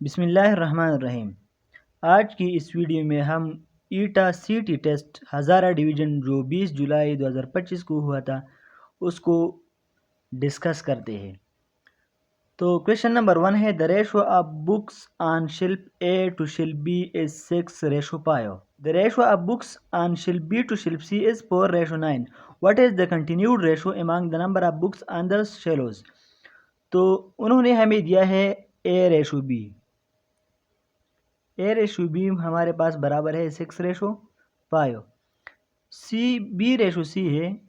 बिस्मिल्लाहिर्रहमानिर्रहीम। आज की इस वीडियो में हम ईटा सीटी टेस्ट हज़ारा डिवीज़न जो 20 जुलाई 2025 को हुआ था उसको डिस्कस करते हैं। तो क्वेश्चन नंबर 1 है, the ratio of books on shelf A to shelf B is 6 ratio पायो। The ratio of books on shelf B to shelf C is 4 ratio 9। What is the continued ratio among the number of books on the shelves. तो उन्होंने हमें दिया है A ratio B. A ratio B हमारे पास बराबर है 6 ratio पायो। सी बी रेशो सी है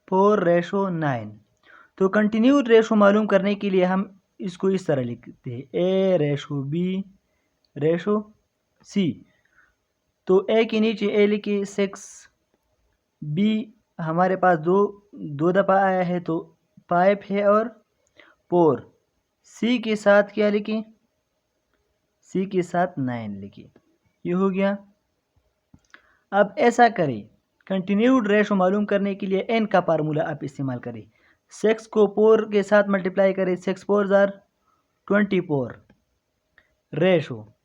4 रेशो 9। तो कंटिन्यूड रेशो मालूम करने के लिए हम इसको इस तरह लिखते हैं, ए रेशो बी रेशो सी। तो ए के नीचे ए लिखिए 6, बी हमारे पास दो दफ़ा आया है तो 5 है और 4। सी के साथ क्या लिखें, सी के साथ 9 लिखिए। ये हो गया। अब ऐसा करें, कंटिन्यूड रेशो मालूम करने के लिए एन का फार्मूला आप इस्तेमाल करें। 6 को 4 के साथ मल्टीप्लाई करें, 6 4 जार 24 रेशो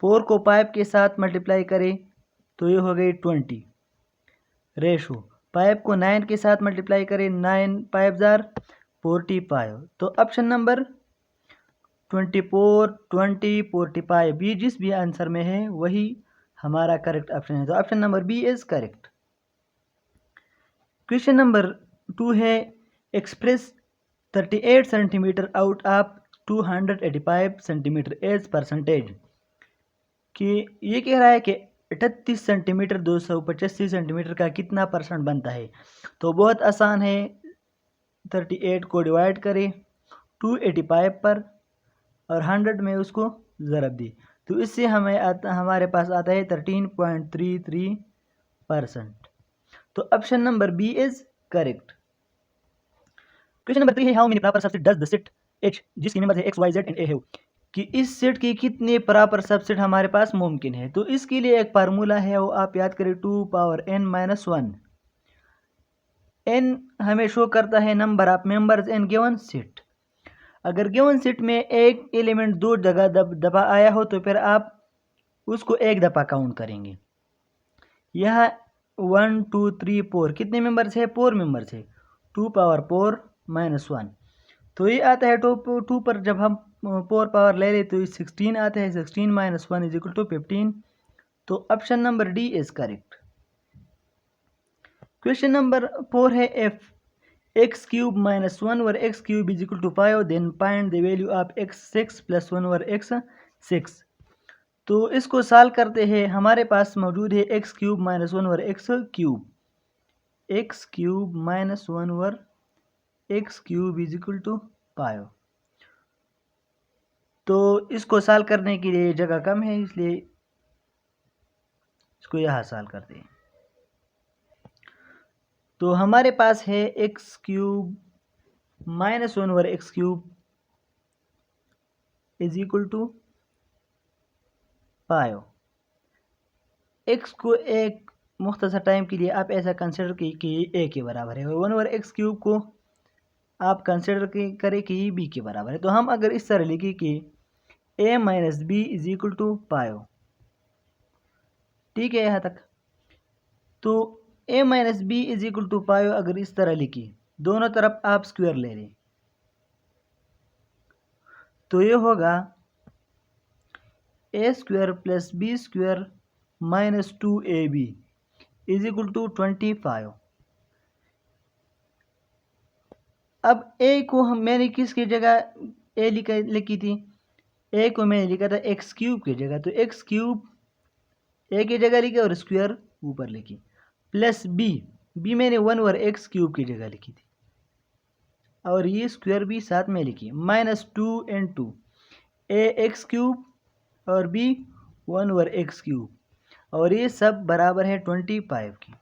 4 को 5 के साथ मल्टीप्लाई करें तो ये हो गई 20 रेशो 5 को 9 के साथ मल्टीप्लाई करें, 9 5 जार 45। तो ऑप्शन नंबर 24 20 45 बी जिस भी आंसर में है वही हमारा करेक्ट ऑप्शन है। तो option number B is correct. Question number 2 है, express 38 centimetre out of 285 centimetre as percentage. कि ये कह रहा है कि 38 सेंटीमीटर 285 सेंटीमीटर का कितना परसेंट बनता है। तो बहुत आसान है, 38 को डिवाइड करें 285 पर और 100 में उसको ज़रब दी, तो इससे हमारे पास आता है 13.33%। तो option number B is correct. Question number 3 है, how many proper subset does the set H जिसकी मेंबर्स है x y z and a है। कि इस सेट के कितने प्रॉपर सबसेट हमारे पास मुमकिन है। तो इसके लिए एक फार्मूला है, वो आप याद करें, 2 पावर n - 1। n हमें शो करता है number of members in given set. अगर गिवन सेट में एक एलिमेंट 2 जगह दफा आया हो तो फिर आप उसको एक दफ़ा काउंट करेंगे। यह 1 2 3 4 कितने मेंबर्स है, 4 मेंबर्स है। 2 पावर 4 - 1 तो ये आता है 2 पर जब हम 4 पावर ले रहे तो 16 आता है। 16 - 1 = 15। तो option number D is correct. Question number 4 है, if x³ - 1 over x³ = 5 then find the value of x6 + 1 over x6। तो इसको सॉल्व करते हैं। हमारे पास मौजूद है x³ - 1 over x³ x³ - 1 over x³ = 5। तो इसको सॉल्व करने के लिए जगह कम है, इसलिए इसको यहाँ सॉल्व करते हैं। तो हमारे पास है x³ - 1 वर x³ = 5। x को एक मुख्तसर टाइम के लिए आप ऐसा कंसिडर कि a के बराबर है और 1 ओवर x³ को आप कंसिडर करें कि ये b के बराबर है। तो हम अगर इस तरह लिखें कि a - b = 5, ठीक है यहाँ तक। तो a - b = 5 अगर इस तरह लिखी, दोनों तरफ आप स्क्वायर ले रहे तो ये होगा a² + b² - 2ab = 25। अब a को मैंने किसकी जगह a लिखी थी, a को मैंने लिखा था x³ की जगह। तो x³ a की जगह लिखी और स्क्वायर ऊपर लिखी, प्लस b मैंने 1 ओवर x³ की जगह लिखी थी और ये स्क्वायर भी साथ में लिखी, -2 × 2 a x³ और b 1 ओवर x³ और ये सब बराबर है 25 की।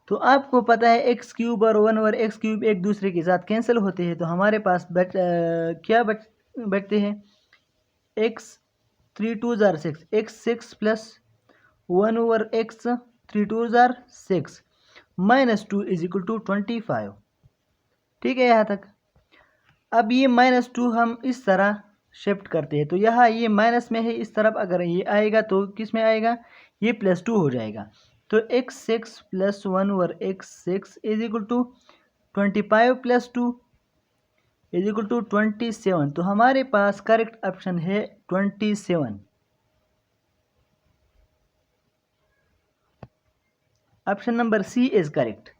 तो आपको पता है x³ और 1 ओवर x³ एक दूसरे के साथ कैंसिल होते हैं। तो हमारे पास बचते हैं x 3 2 jar 6 x6 plus 1 over x 3 2 jar 6 -2 = 25। ठीक है यहाँ तक। अब ये -2 हम इस तरह शिफ्ट करते हैं, तो यहाँ ये माइनस में है, इस तरफ अगर ये आएगा तो किस में आएगा, ये +2 हो जाएगा। तो x6 + 1 और x6 is equal to 25 + 2 is equal to 27। तो हमारे पास करेक्ट ऑप्शन है 27। Option number C is correct.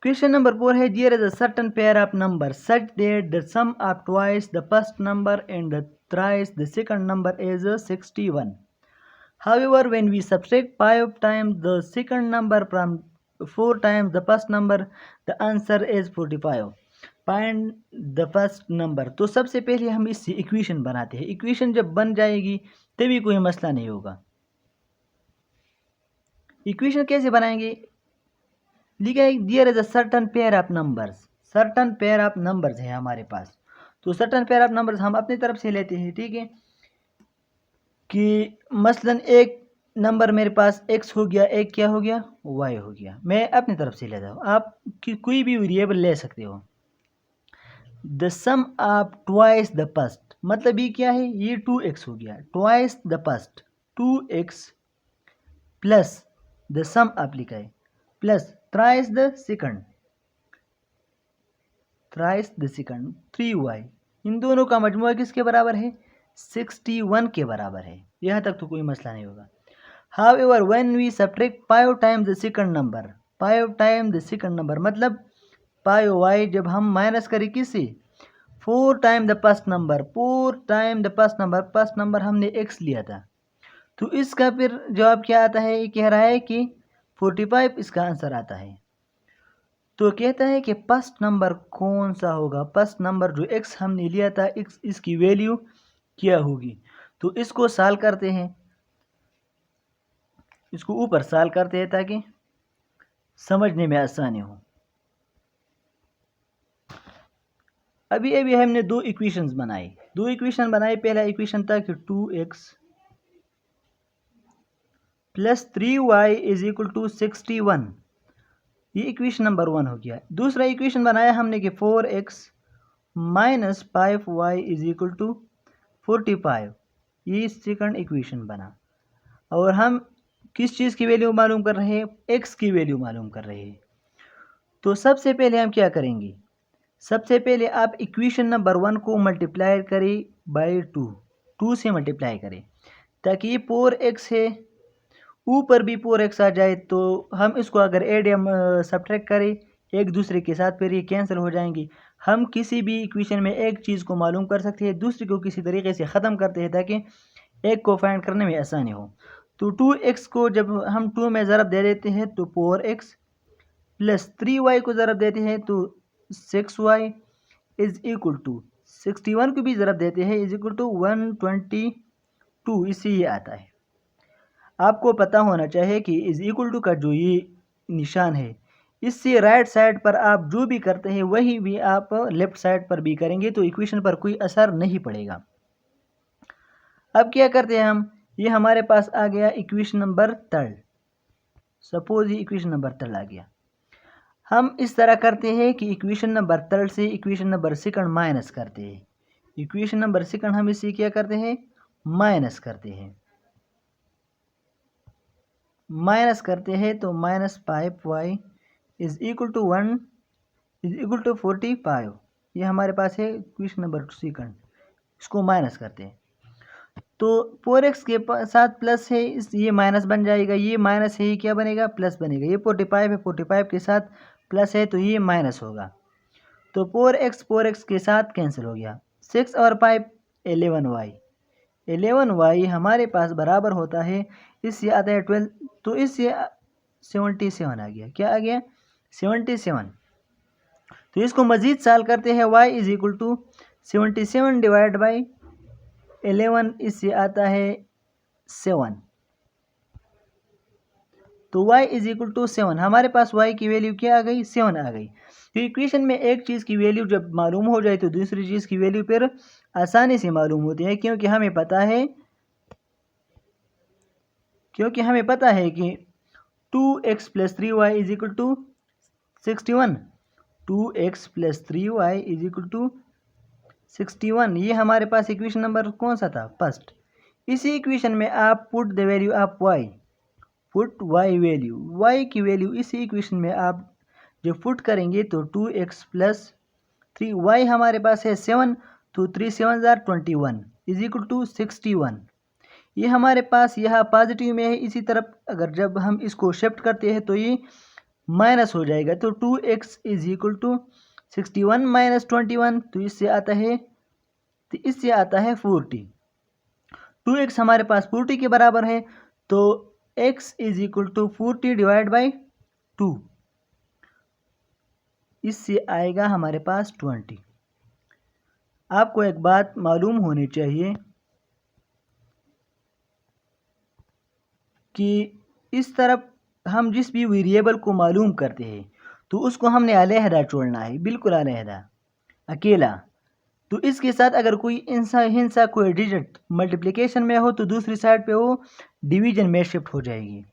Question number 4 है there is a certain pair of numbers such that the sum of twice the first number and the thrice the second number is 61. However, when we subtract 5 times the second number from 4 times the first number, the answer is 45. Find the first number. तो सबसे पहले हम इससे equation बनाते हैं। Equation जब बन जाएगी तभी कोई मसला नहीं होगा। इक्वेशन कैसे बनाएंगे, लिखा है दियर is a certain pair of numbers. Certain pair of numbers है हमारे पास, तो सर्टन पेयर ऑफ नंबर्स हम अपनी तरफ से लेते हैं, ठीक है। कि मसलन एक नंबर मेरे पास x हो गया, एक क्या हो गया, y हो गया। मैं अपनी तरफ से लेता हूँ, आप कोई भी वेरिएबल ले सकते हो। The sum of twice the first, मतलब ये क्या है, ये 2x हो गया। Twice the first 2x plus the sum आप लिखा है plus thrice the second 3y। इन दोनों का मजमुआ किसके बराबर है, 61 के बराबर है। यहाँ तक तो कोई मसला नहीं होगा। However, when we subtract 5 times the second number, 5 times the second number मतलब 5y जब हम माइनस करें किससे, 4 time the first number, 4 time the first number हमने x लिया था, तो इसका फिर जवाब क्या आता है, ये कह रहा है कि 45 इसका आंसर आता है। तो कहता है कि फर्स्ट नंबर कौन सा होगा, फर्स्ट नंबर जो x हमने लिया था, x इसकी वैल्यू क्या होगी। तो इसको सॉल्व करते हैं, इसको ऊपर सॉल्व करते हैं ताकि समझने में आसानी हो। अभी हमने दो इक्वेशंस बनाए, पहला इक्वेशन था कि 2x + 3y = 61, ये इक्वेशन नंबर 1 हो गया। दूसरा इक्वेशन बनाया हमने कि 4x - 5y = 45, ये सेकंड इक्वेशन बना। और हम किस चीज़ की वैल्यू मालूम कर रहे हैं, x की वैल्यू मालूम कर रहे हैं। तो सबसे पहले हम क्या करेंगे, सबसे पहले आप इक्वेशन नंबर 1 को मल्टीप्लाई करें बाई 2 से मल्टीप्लाई करें, ताकि ये 4x है, ऊपर भी 4x आ जाए। तो हम इसको अगर ऐड या सब्ट्रैक्ट करें एक दूसरे के साथ, फिर ये कैंसिल हो जाएंगी। हम किसी भी इक्वेशन में एक चीज़ को मालूम कर सकते हैं, दूसरे को किसी तरीके से ख़त्म करते हैं ताकि एक को फाइंड करने में आसानी हो। तो 2x को जब हम 2 में ज़रब दे देते हैं तो 4x प्लस 3y को ज़रब देते हैं तो 6y इज़ इक्वल टू 61 को भी ज़रब देते हैं इज इक्वल टू 122, इससे ये आता है। आपको पता होना चाहिए कि इज इक्वल टू का जो ये निशान है, इससे राइट साइड पर आप जो भी करते हैं वही भी आप लेफ्ट साइड पर भी करेंगे, तो इक्वेशन पर कोई असर नहीं पड़ेगा। अब क्या करते हैं हम, ये हमारे पास आ गया इक्वेशन नंबर 3, सपोज ये इक्वेशन नंबर 3 आ गया। हम इस तरह करते हैं कि इक्वेशन नंबर 3 से इक्वेशन नंबर 2 माइनस करते हैं। इक्वेशन नंबर 2 हम इससे क्या करते हैं, माइनस करते हैं। तो -5y is equal to 1 is equal to 45, ये हमारे पास है इक्वेशन नंबर 2, इसको माइनस करते हैं। तो 4x के साथ प्लस है, इस ये माइनस बन जाएगा, ये माइनस है, ये क्या बनेगा, प्लस बनेगा। ये 45 है, 45 के साथ प्लस है तो ये माइनस होगा। तो 4x के साथ कैंसिल हो गया। 6 और 5 11y हमारे पास बराबर होता है, इससे आता है 12, तो इससे 77 आ गया। क्या आ गया, 77। तो इसको मज़ीद सॉल्व करते हैं, y is equal to 77 divide by 11, इससे आता है 7। तो y इज इक्वल टू 7, हमारे पास y की वैल्यू क्या आ गई, 7 आ गई। तो इक्वेशन में एक चीज़ की वैल्यू जब मालूम हो जाए तो दूसरी चीज़ की वैल्यू फिर आसानी से मालूम होती है, क्योंकि हमें पता है कि 2x + 3y = 61, 2x plus 3y is equal to 61। ये हमारे पास इक्वेशन नंबर कौन सा था? फर्स्ट। इसी इक्वेशन में आप put the value of y, put y value, y की वैल्यू इसी इक्वेशन में आप जब पुट करेंगे तो 2x प्लस 3y हमारे पास है 7, तो 3 7 21 इज इक्वल टू 61। ये हमारे पास यहाँ पॉजिटिव में है, इसी तरफ अगर जब हम इसको शिफ्ट करते हैं तो ये माइनस हो जाएगा। तो 2x is equal to 61 minus 21, तो इससे आता है 40। 2x हमारे पास 40 के बराबर है, तो x is equal to 40 divide by 2, इससे आएगा हमारे पास 20। आपको एक बात मालूम होनी चाहिए कि इस तरफ हम जिस भी वेरिएबल को मालूम करते हैं तो उसको हमने अलहदा छोड़ना है, बिल्कुल अलहदा, अकेला। तो इसके साथ अगर कोई हिंसा कोई डिजिट मल्टीप्लिकेशन में हो तो दूसरी साइड पे वो डिवीजन में शिफ्ट हो जाएगी।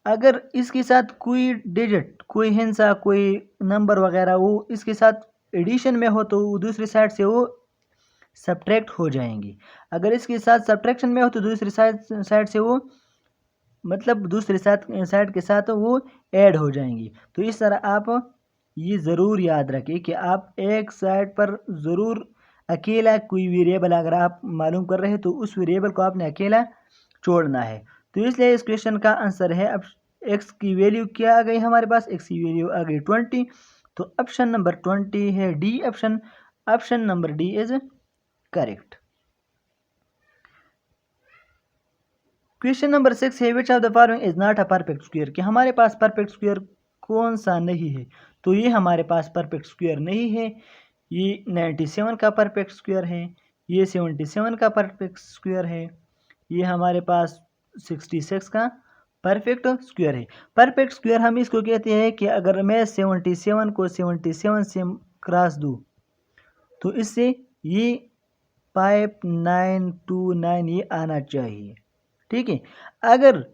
अगर इसके साथ कोई डिजिट, कोई हिंसा, कोई नंबर वगैरह वो इसके साथ एडिशन में हो तो दूसरी साइड से वो सब्ट्रैक्ट हो जाएंगी। अगर इसके साथ सब्ट्रैक्शन में हो तो दूसरी साइड से वो मतलब दूसरे साइड के साथ वो ऐड हो जाएंगी। तो इस तरह आप ये ज़रूर याद रखें कि आप एक साइड पर ज़रूर अकेला कोई वेरिएबल अगर आप मालूम कर रहे हैं तो उस वेरिएबल को आपने अकेला छोड़ना है। तो इसलिए इस क्वेश्चन का आंसर है, अब x की वैल्यू क्या आ गई हमारे पास? x की वैल्यू आ गई 20। तो ऑप्शन नंबर 20 है D option, option number D is correct. Question number 6 है which of the following is not a perfect square, कि हमारे पास परफेक्ट स्क्वायर कौन सा नहीं है? तो ये हमारे पास परफेक्ट स्क्वायर नहीं है। ये 97 का परफेक्ट स्क्वायर है, ये 77 का परफेक्ट स्क्वायर है, ये हमारे पास 66 का परफेक्ट स्क्वायर है। परफेक्ट स्क्वायर हम इसको कहते हैं कि अगर मैं 77 को 77 से क्रॉस दूँ तो इससे ये 5929 ये आना चाहिए, ठीक है। अगर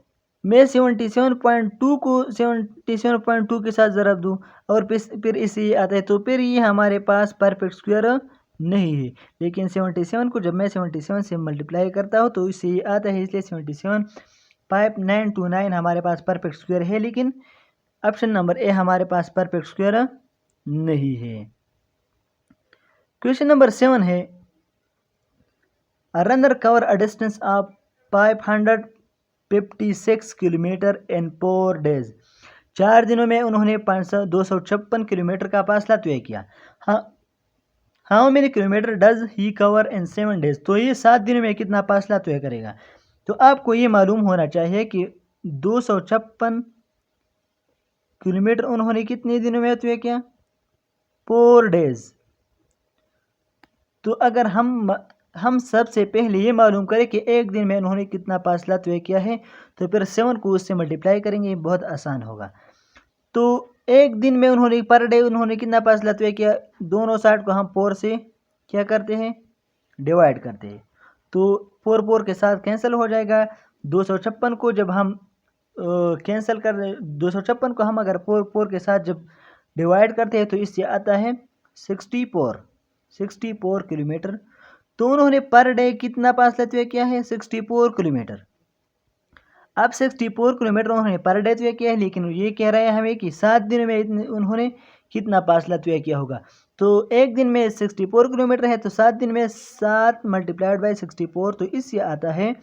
मैं 77.2 को 77.2 के साथ ज़रब दूँ और फिर इससे ये आता है तो फिर ये हमारे पास परफेक्ट स्क्वायर नहीं है। लेकिन 77 को जब मैं 77 से मल्टीप्लाई करता हूँ तो इससे ये आता है, इसलिए 77.5929 हमारे पास परफेक्ट स्क्वायर है। लेकिन ऑप्शन नंबर ए हमारे पास परफेक्ट स्क्वायर नहीं है। क्वेश्चन नंबर 7 है runner cover a distance of 556 kilometre in 4 days. 4 दिनों में उन्होंने 256 किलोमीटर का फासला तय किया। How many kilometre does he cover in 7 days, तो ये 7 दिनों में कितना फासला तय करेगा? तो आपको ये मालूम होना चाहिए कि 256 किलोमीटर उन्होंने कितने दिनों में तय किया? 4 डेज। तो अगर हम सबसे पहले ये मालूम करें कि एक दिन में उन्होंने कितना फासला तय किया है तो फिर 7 को उससे मल्टीप्लाई करेंगे, बहुत आसान होगा। तो एक दिन में उन्होंने पर डे उन्होंने कितना फासला तय किया? दोनों साइड को हम 4 से क्या करते हैं? डिवाइड करते हैं। तो 4 के साथ कैंसिल हो जाएगा। 256 को जब हम कैंसिल कर 256 को हम अगर 4 के साथ जब डिवाइड करते हैं तो इससे आता है 64 किलोमीटर। तो उन्होंने पर डे कितना फासला तय किया है? 64 किलोमीटर। अब 64 किलोमीटर उन्होंने पर डे तय किया है, लेकिन ये कह रहे हैं हमें कि 7 दिन में उन्होंने कितना फासला तय किया होगा। तो एक दिन में 64 किलोमीटर है तो 7 दिन में 7 मल्टीप्लाइड बाई 64, तो इससे आता है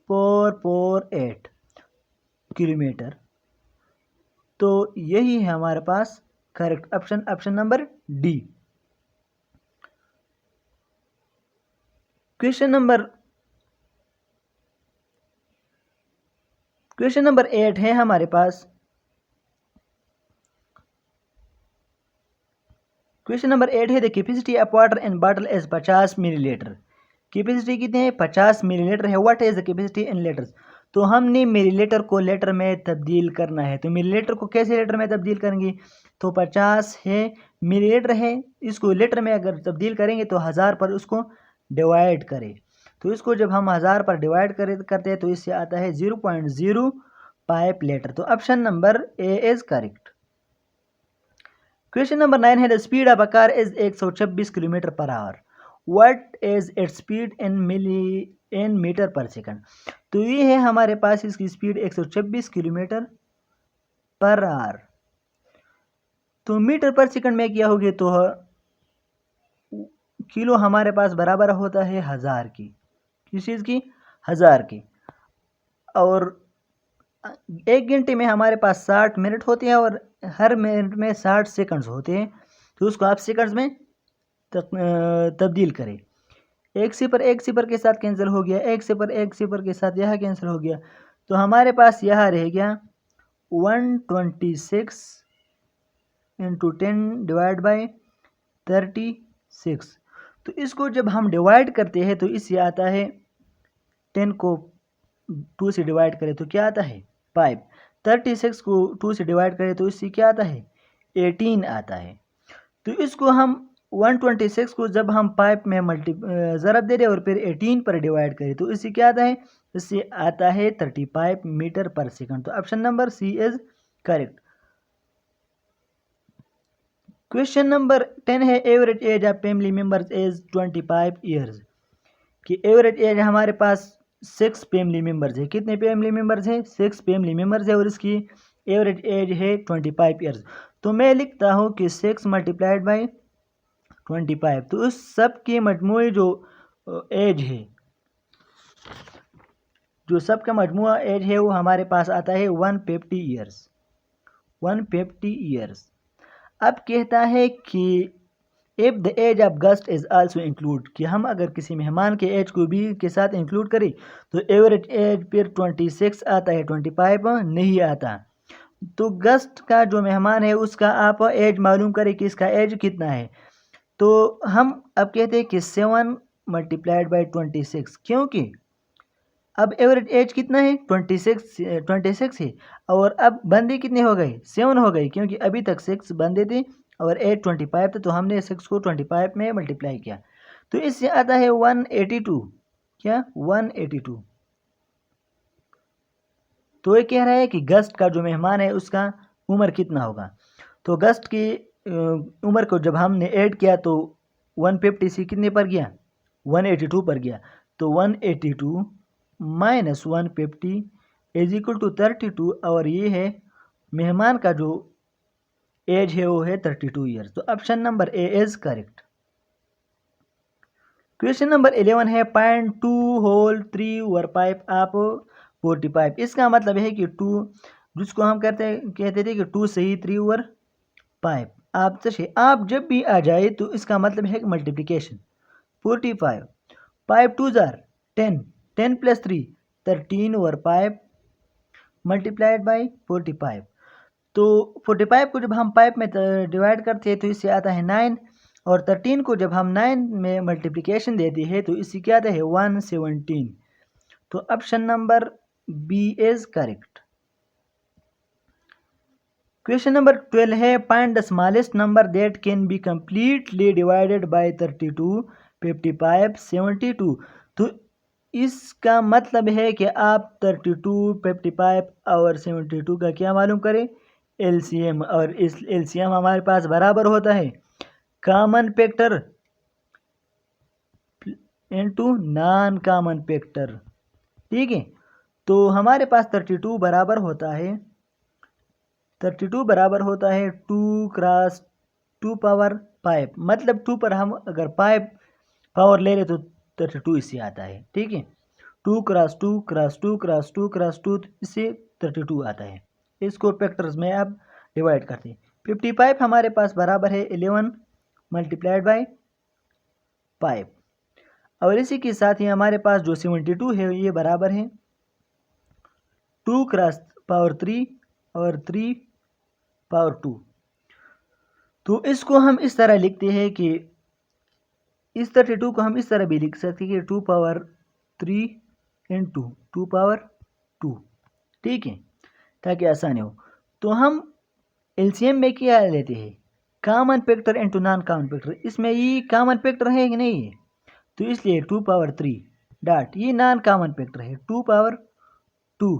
448 किलोमीटर। तो यही है हमारे पास correct option, option number D. Question number 8 है हमारे पास। क्वेश्चन नंबर 8 है the capacity of water in bottle is 50 millilitre. Capacity कितने हैं? 50 मिलीलीटर है। What is the capacity in litres, तो हमने मिलीलीटर को लीटर में तब्दील करना है। तो मिलीलीटर को कैसे लीटर में तब्दील करेंगे? तो 50 है मिलीलीटर है, इसको लीटर में अगर तब्दील करेंगे तो 1000 पर उसको डिवाइड करें। तो इसको जब हम 1000 पर डिवाइड करते हैं तो इससे आता है 0.05 लीटर। तो option number A is correct. Question number 9 है the speed of a car is 126 kilometre per hour, what is its speed in metre per second. तो ये है हमारे पास इसकी स्पीड 126 किलोमीटर पर आवर। तो मीटर पर सेकंड में क्या होगी, तो किलो हमारे पास बराबर होता है 1000 की, किस चीज़ की, 1000 की। और 1 घंटे में हमारे पास 60 मिनट होते हैं और हर मिनट में 60 सेकंड्स होते हैं। तो उसको आप सेकंड्स में तब्दील करें। एक सिफर के साथ कैंसिल हो गया, एक सिफर के साथ यह कैंसिल हो गया। तो हमारे पास यह रह गया 126 इंटू 10 डिवाइड बाई 36। तो इसको जब हम डिवाइड करते हैं तो इससे आता है 10 को 2 से डिवाइड करें तो क्या आता है 5, 36 को 2 से डिवाइड करें तो इससे क्या आता है 18 आता है। तो इसको हम 126 को जब हम 5 में ज़रब दे दें और फिर 18 पर डिवाइड करें तो इससे क्या आता है, इससे आता है 35 मीटर पर सेकंड। तो option number C is correct. Question number 10 है average age of family members is 25 years. कि एवरेज एज हमारे पास 6 फैमिली मेंबर्स है। कितने फैमिली मेंबर्स है, 6 फैमिली मेंबर्स है और इसकी एवरेज एज है 25 ईयर्स। तो मैं लिखता हूँ कि 6 मल्टीप्लाइड बाई 25। तो उस सब के मजमूई जो एज है, जो सबका मजमुआ एज है वो हमारे पास आता है 150 ईयर्स, 150 ईयर्स। अब कहता है कि if the age of guest is also include, कि हम अगर किसी मेहमान के एज को भी के साथ इंक्लूड करें तो एवरेज एज फिर 26 आता है, 25 नहीं आता। तो गेस्ट का जो मेहमान है उसका आप एज मालूम करें कि इसका एज कितना है। तो हम अब कहते हैं कि 7 मल्टीप्लाइड बाई 26, क्योंकि अब एवरेज एज कितना है 26 है और अब बंदे कितने हो गए 7 हो गए, क्योंकि अभी तक 6 बंदे थे और एज 25 था। तो हमने 6 को 25 में मल्टीप्लाई किया तो इससे आता है 182, क्या 182। तो ये कह रहा है कि गेस्ट का जो मेहमान है उसका उम्र कितना होगा। तो गेस्ट की उम्र को जब हमने ऐड किया तो 150 से कितने पर गया 182 पर गया। तो 182 माइनस 150 इज इक्वल टू 32 और ये है मेहमान का जो एज है वो है 32 ईयर्स। तो option number A is correct. Question number 11 है पॉइंट 2 होल 3 ओवर पाइप आप 45। इसका मतलब है कि 2 जिसको हम कहते थे कि 2 सही 3 ओवर पाइप। आप जब भी आ जाए तो इसका मतलब है multiplication 45, pipe 2 jar 10, 10 plus 3 13 over pipe multiplied by 45। तो 45 को जब हम पाइप में डिवाइड करते हैं तो इससे आता है 9 और 13 को जब हम 9 में मल्टीप्लिकेशन देते हैं तो इससे क्या आता है 117। तो option number B is correct. Question number 12 है find the smallest number that can be completely divided by 32, 55, 72। तो इसका मतलब है कि आप 32, 55 और 72 का क्या मालूम करें एलसीएम। और इस एलसीएम हमारे पास बराबर होता है common factor into non common factor. ठीक है, तो हमारे पास 32 बराबर होता है 2 क्रॉस 2 पावर 5। मतलब 2 पर हम अगर 5 पावर ले रहे तो 32 इससे आता है। ठीक है, 2 क्रॉस 2 क्रॉस 2 क्रॉस 2 क्रॉस 2 इससे 32 आता है। इसको फैक्टर्स में अब डिवाइड करते हैं। 55 हमारे पास बराबर है 11 मल्टीप्लाइड बाई 5 और इसी के साथ ही हमारे पास जो 72 है ये बराबर है 2 क्रॉस पावर 3 और 3 पावर 2। तो इसको हम इस तरह लिखते हैं कि इस 32 को हम इस तरह भी लिख सकते हैं कि 2 पावर 3 इंटू 2 पावर 2। ठीक है, ताकि आसानी हो। तो हम एलसीएम में क्या लेते हैं common factor into non common factor. इसमें ये कॉमन फैक्टर है कि नहीं है, तो इसलिए 2 पावर 3 डॉट ये नॉन कॉमन फैक्टर है 2 power 2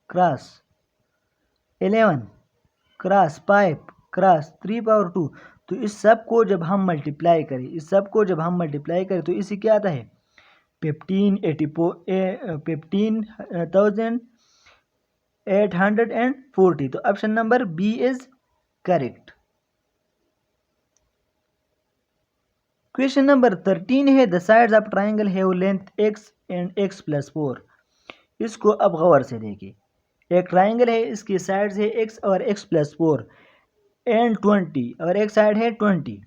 cross 11 cross 5 cross 3 power 2। तो इस सब को जब हम मल्टीप्लाई करें तो इससे क्या आता है 15,840। तो option number B is correct. Question number 13 है the sides of triangle have length x and x plus 4। इसको अब गौर से देखिए, एक ट्राइंगल है, इसकी साइड्स है x और x प्लस 4 एंड 20 और एक साइड है 20।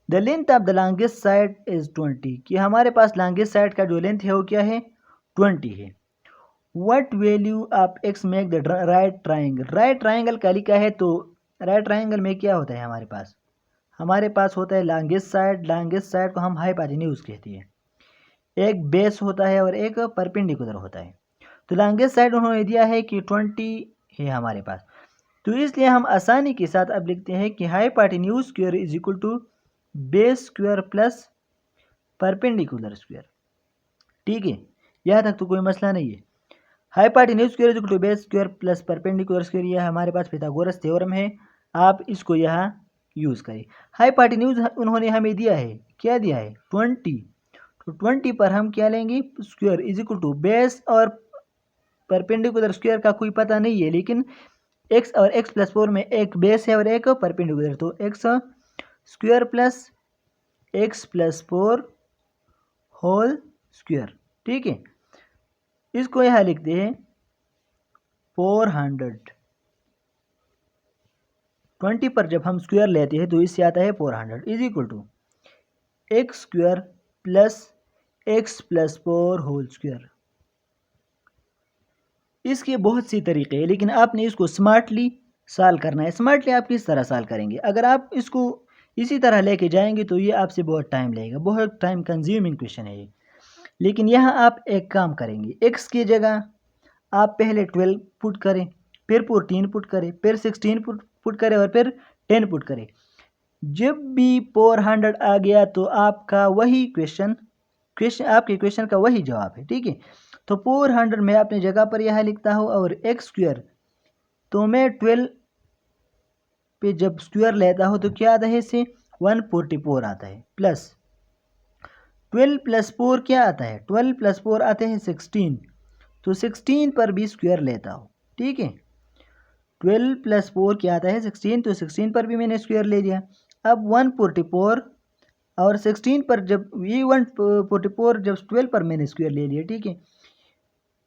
The length of the longest side is 20 कि हमारे पास लॉन्गेस्ट साइड का जो लेंथ है वो क्या है 20 है। What value of x make the right triangle का लिखा है। तो राइट ट्राइंगल में क्या होता है हमारे पास होता है लॉन्गेस्ट साइड को हम हाइपोटेन्यूज कहते हैं। एक बेस होता है और एक परपेंडिकुलर होता है। तो लॉन्गेस्ट साइड उन्होंने दिया है कि 20 है हमारे पास। तो इसलिए हम आसानी के साथ अब लिखते हैं कि hypotenuse square is equal to base square plus perpendicular square. ठीक है, यहाँ तक तो कोई मसला नहीं है। Hypotenuse square is equal to base square plus perpendicular square, यह हमारे पास पाइथागोरस थ्योरम है, आप इसको यहाँ यूज़ करें। हाइपोटेन्यूज उन्होंने हमें दिया है, क्या दिया है 20। तो 20 पर हम क्या लेंगे square is equal to base और परपेंडिकुलर स्क्वायर का कोई पता नहीं है, लेकिन x और x प्लस 4 में एक बेस है और एक परपेंडिकुलर। तो x square plus x plus 4 whole square. ठीक है, इसको यहाँ लिखते हैं 400। 20 पर जब हम स्क्वायर लेते हैं तो इससे आता है 400 is equal to x square plus x plus 4 whole square. इसके बहुत सी तरीके हैं, लेकिन आपने इसको स्मार्टली सॉल्व करना है। स्मार्टली आप किस तरह सॉल्व करेंगे, अगर आप इसको इसी तरह लेके जाएंगे तो ये आपसे बहुत टाइम लगेगा, बहुत टाइम कंज्यूमिंग क्वेश्चन है ये। लेकिन यहाँ आप एक काम करेंगे, x की जगह आप पहले 12 पुट करें, फिर 14 पुट करें, फिर 16 पुट करें और फिर 10 पुट करें। जब भी 400 आ गया तो आपका वही आपके क्वेश्चन का वही जवाब है। ठीक है, तो 400 मैं अपनी जगह पर यहाँ लिखता हूँ और एक्स स्क्वायर तो मैं 12 पे जब स्क्वायर लेता हूँ तो क्या आता है इससे 144 आता है, प्लस 12 प्लस 4 क्या आता है 12 प्लस 4 आते हैं 16। तो 16 पर भी स्क्वायर लेता हूँ। ठीक है, 12 प्लस 4 क्या आता है 16, तो 16 पर भी मैंने स्क्वायर ले लिया। अब 144 और 16 पर जब ये 144 जब 12 पर मैंने स्क्वायर ले लिया। ठीक है,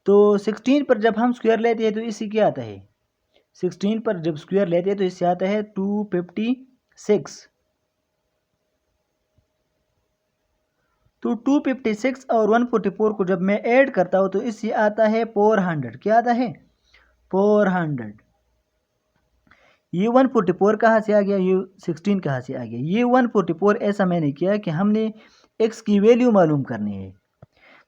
तो 16 पर जब हम स्क्वायर लेते हैं तो इससे क्या आता है 16 पर जब स्क्वायर लेते हैं तो इससे आता है 256। तो 256 और 144 को जब मैं ऐड करता हूँ तो इससे आता है 400। क्या आता है 400। ये 144 कहाँ से आ गया, ये 16 कहाँ से आ गया। ये 144 ऐसा मैंने किया कि हमने x की वैल्यू मालूम करनी है,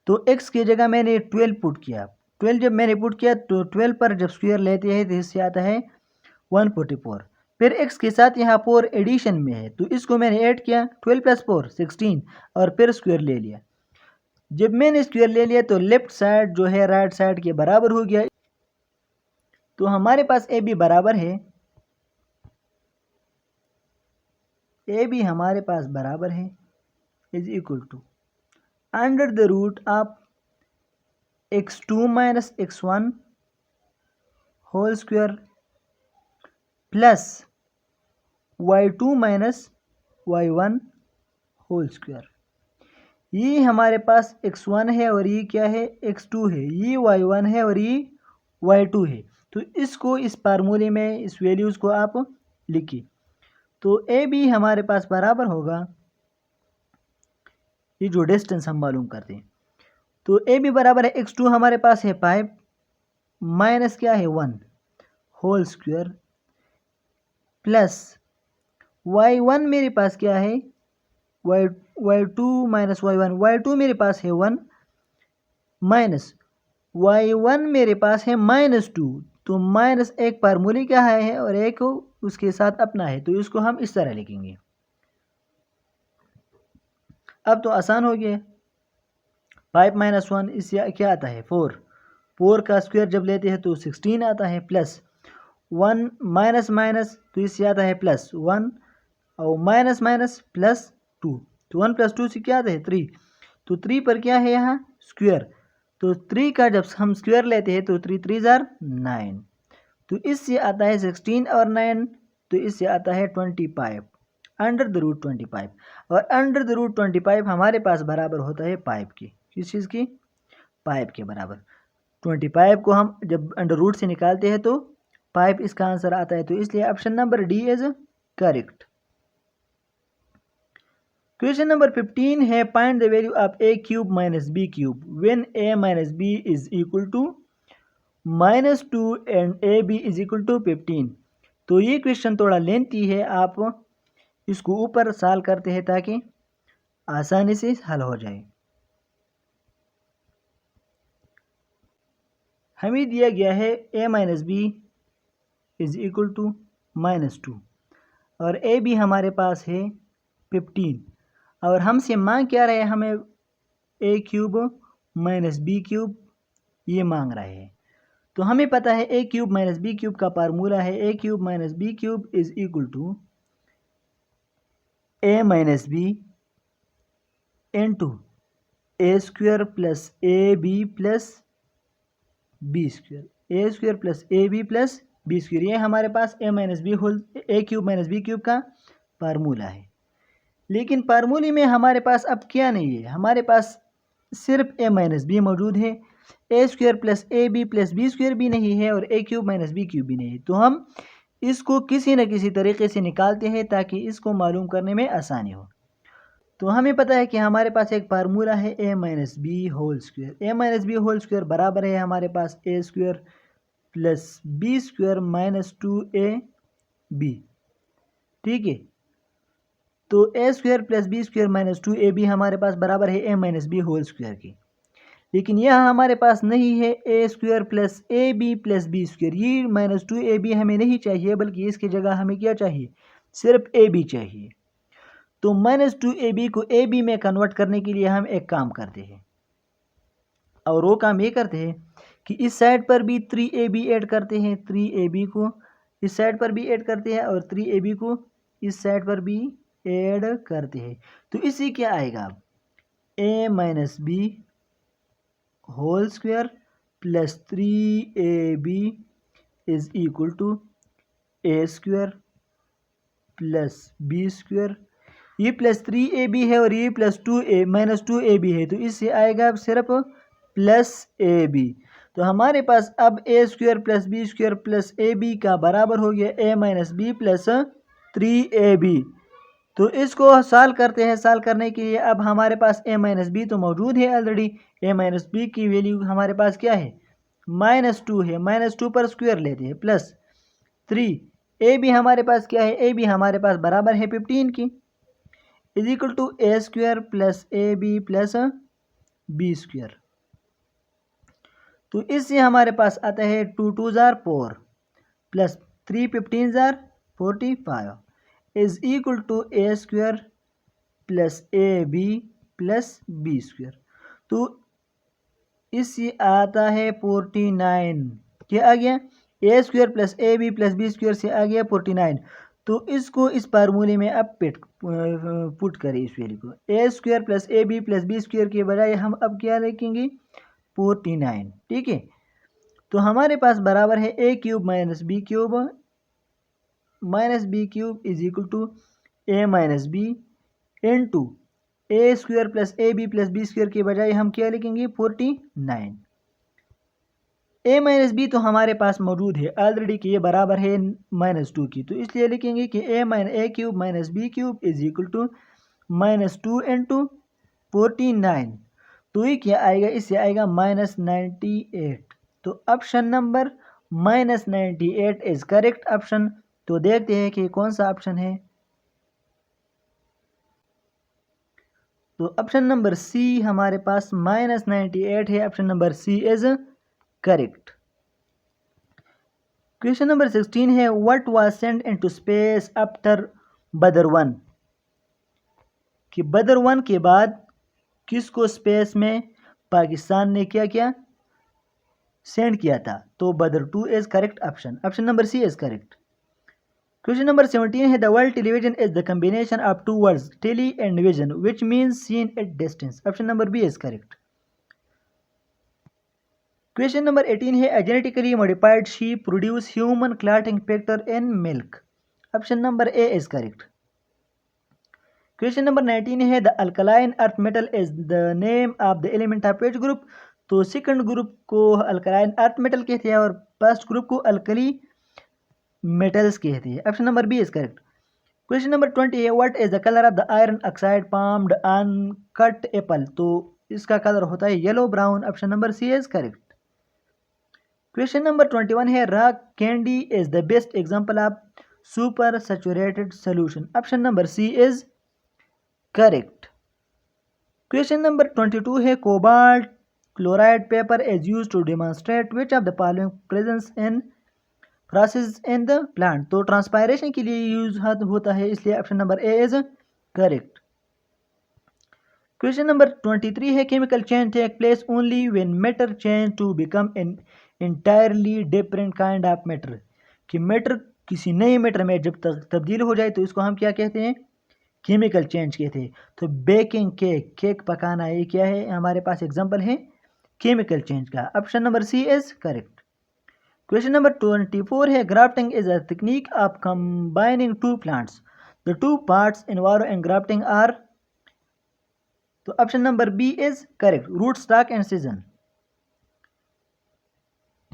तो x की जगह मैंने 12 पुट किया। 12 जब मैंने पुट किया तो 12 पर जब स्क्वायर लेते हैं तो इससे आता है 144। फिर x के साथ यहाँ 4 एडिशन में है तो इसको मैंने ऐड किया, 12 प्लस 4 16 और फिर स्क्वायर ले लिया। जब मैंने स्क्वायर ले लिया तो लेफ्ट साइड जो है राइट साइड के बराबर हो गया। तो हमारे पास ए बी बराबर है, ए बी हमारे पास बराबर है is equal to under the root of x2 minus x1 whole square plus y2 minus y1 whole square. ये हमारे पास x1 है और ये क्या है x2 है, ये y1 है और ये y2 है। तो इसको इस फार्मूले में इस वैल्यूज़ को आप लिखिए। तो ए बी हमारे पास बराबर होगा, ये जो डिस्टेंस हम मालूम करते हैं, तो ए बी बराबर है x2 हमारे पास है 5 माइनस क्या है 1 होल स्क्वायर प्लस y1 मेरे पास क्या है y2 माइनस y1 मेरे पास है 1 माइनस y1 मेरे पास है -2। तो माइनस एक फार्मूले क्या है और एक उसके साथ अपना है, तो इसको हम इस तरह लिखेंगे। अब तो आसान हो गया, 5 माइनस 1 इससे क्या आता है 4 का स्क्वायर जब लेते हैं तो 16 आता है, प्लस 1 माइनस माइनस, तो इससे आता है +1 और माइनस माइनस +2, तो 1 + 2 से क्या आता है 3, तो 3 पर क्या है यहाँ स्क्वायर, तो 3 का जब हम स्क्वायर लेते हैं तो 3 3 जार 9, तो इससे आता है 16 और 9, तो इससे आता है 25 √25, और √25 हमारे पास बराबर होता है पाइप की, किस चीज़ की, पाइप के बराबर। 25 को हम जब अंडर रूट से निकालते हैं तो पाइप इसका आंसर आता है, तो इसलिए option number D is correct. Question number 15 है find the value of a³ - b³ when a - b is equal to -2 and ab is equal to 15। तो ये क्वेश्चन थोड़ा लेंथी है, आप इसको ऊपर सॉल्व करते हैं ताकि आसानी से हल हो जाए। हमें दिया गया है a - b is equal to -2 और ए बी हमारे पास है 15, और हमसे मांग क्या रहे हैं, हमें a³ - b³ ये मांग रहे हैं। तो हमें पता है a³ - b³ का फार्मूला है a³ - b³ is equal to a - b into a² plus ab plus b², a² plus ab plus b², ये हमारे पास a³ - b³ का फार्मूला है। लेकिन फार्मूले में हमारे पास अब क्या नहीं है, हमारे पास सिर्फ a - b मौजूद है, a² plus ab plus b² भी नहीं है और a³ - b³ भी नहीं है। तो हम इसको किसी न किसी तरीके से निकालते हैं ताकि इसको मालूम करने में आसानी हो। तो हमें पता है कि हमारे पास एक फार्मूला है a - b whole square, a - b whole square बराबर है हमारे पास a² plus b² minus 2ab, ठीक है। तो a² plus b² minus 2ab हमारे पास बराबर है a - b होल स्क्वायर की, लेकिन यह हमारे पास नहीं है a² plus ab plus b², ये -2ab हमें नहीं चाहिए, बल्कि इसकी जगह हमें क्या चाहिए, सिर्फ ab चाहिए। तो -2ab को ab में कन्वर्ट करने के लिए हम एक काम करते हैं, और वो काम ये करते हैं कि इस साइड पर भी 3ab ऐड करते हैं, 3ab को इस साइड पर भी ऐड करते हैं और 3ab को इस साइड पर भी ऐड करते हैं। तो इससे क्या आएगा, a - b whole square plus 3ab is equal to a² plus b², ये प्लस 3ab है और ये प्लस -2ab है, तो इससे आएगा सिर्फ प्लस ab। तो हमारे पास अब a² plus b² plus ab का बराबर हो गया a - b प्लस 3ab। तो इसको सॉल्व करते हैं, सॉल्व करने के लिए अब हमारे पास a - b तो मौजूद है ऑलरेडी, a - b की वैल्यू हमारे पास क्या है, -2 है, -2 पर स्क्वायर लेते हैं प्लस 3, ab हमारे पास क्या है, ab हमारे पास बराबर है 15 की, is equal to a² plus ab plus b²। तो इससे हमारे पास आता है 2 2 जार 4 प्लस 3 15 जार 45 is equal to a² plus ab plus b²। तो इससे आता है 49, क्या आ गया, a² plus ab plus b² से आ गया 49। तो इसको इस फार्मूले में अब पुट करें इस वैल्यू को, a² plus ab plus b² के बजाय हम अब क्या लिखेंगे 49, ठीक है। तो हमारे पास बराबर है a³ minus b³ is equal to a - b into a² plus ab plus b² के बजाय हम क्या लिखेंगे 49। a - b तो हमारे पास मौजूद है ऑलरेडी कि ये बराबर है -2 की, तो इसलिए लिखेंगे कि a³ minus b³ is equal to -2 into 49। तो ये क्या आएगा, इससे आएगा -98। तो option number -98 is correct option. तो देखते हैं कि कौन सा ऑप्शन है। तो ऑप्शन नंबर सी हमारे पास -98 है, option number C is correct. Question number 16 है what was sent into space after Badr 1, कि बदर 1 के बाद किसको स्पेस में पाकिस्तान ने क्या किया, सेंड किया था, तो Badr 2 is correct option, option number C is correct. Question number 17 है the word television is the combination of two words tele and vision which means seen at distance, option number B is correct. Question number 18 है a genetically modified sheep produce human clotting factor in milk, option number A is correct. Question number 19 है the alkaline earth metal is the name of the element of which group, तो second group को alkaline earth metal कहते हैं और first group को alkali metals कहते हैं, option number B is correct. Question number 20 है what is the colour of the iron oxide formed on cut apple, तो इसका कलर होता है yellow brown, option number C is correct. Question number 21 है rock candy is the best example of super saturated solution, option number C is correct. Question number 22 है cobalt chloride paper is used to demonstrate which of the following presence in process in the plant, तो transpiration के लिए use होता है, इसलिए option number A is correct. Question number 23 है chemical change take place only when matter change to become an entirely different kind of matter, कि matter किसी नए मैटर में जब तक तब्दील हो जाए तो इसको हम क्या कहते हैं, केमिकल चेंज कहते हैं। तो बेकिंग केक, केक पकाना, ये क्या है, हमारे पास एग्जांपल है केमिकल चेंज का, option number C is correct. Question number 24 है grafting is a technique of combining two plants, the two parts involve in grafting are, तो option number B is correct, root stock and scion.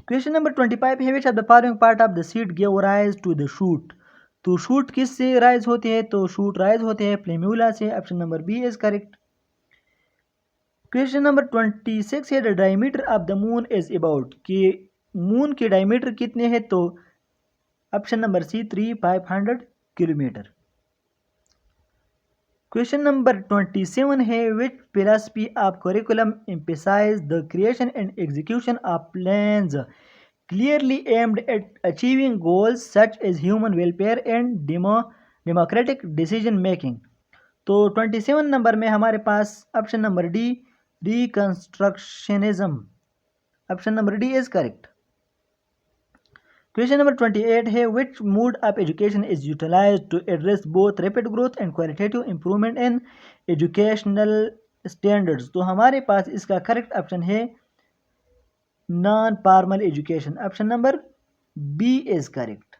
Question number 25 है which of the following part of the seed give rise to the shoot, तो shoot किस से rise होते हैं, तो shoot rise होते हैं फ्लेम्यूला से, option number B is correct. Question number 26 है the diameter of the moon is about, कि मून के डायमीटर कितने हैं, तो option number C 3500 kilometre. Question number 27 है which philosophy of curriculum emphasise the creation and execution of plans clearly aimed at achieving goals such as human welfare and democratic decision making, तो 27 number में हमारे पास option number D reconstructionism, option number D is correct. Question number 28 है which mode of education is utilised to address both rapid growth and qualitative improvement in educational standards, तो हमारे पास इसका correct option है non formal education, option number B is correct.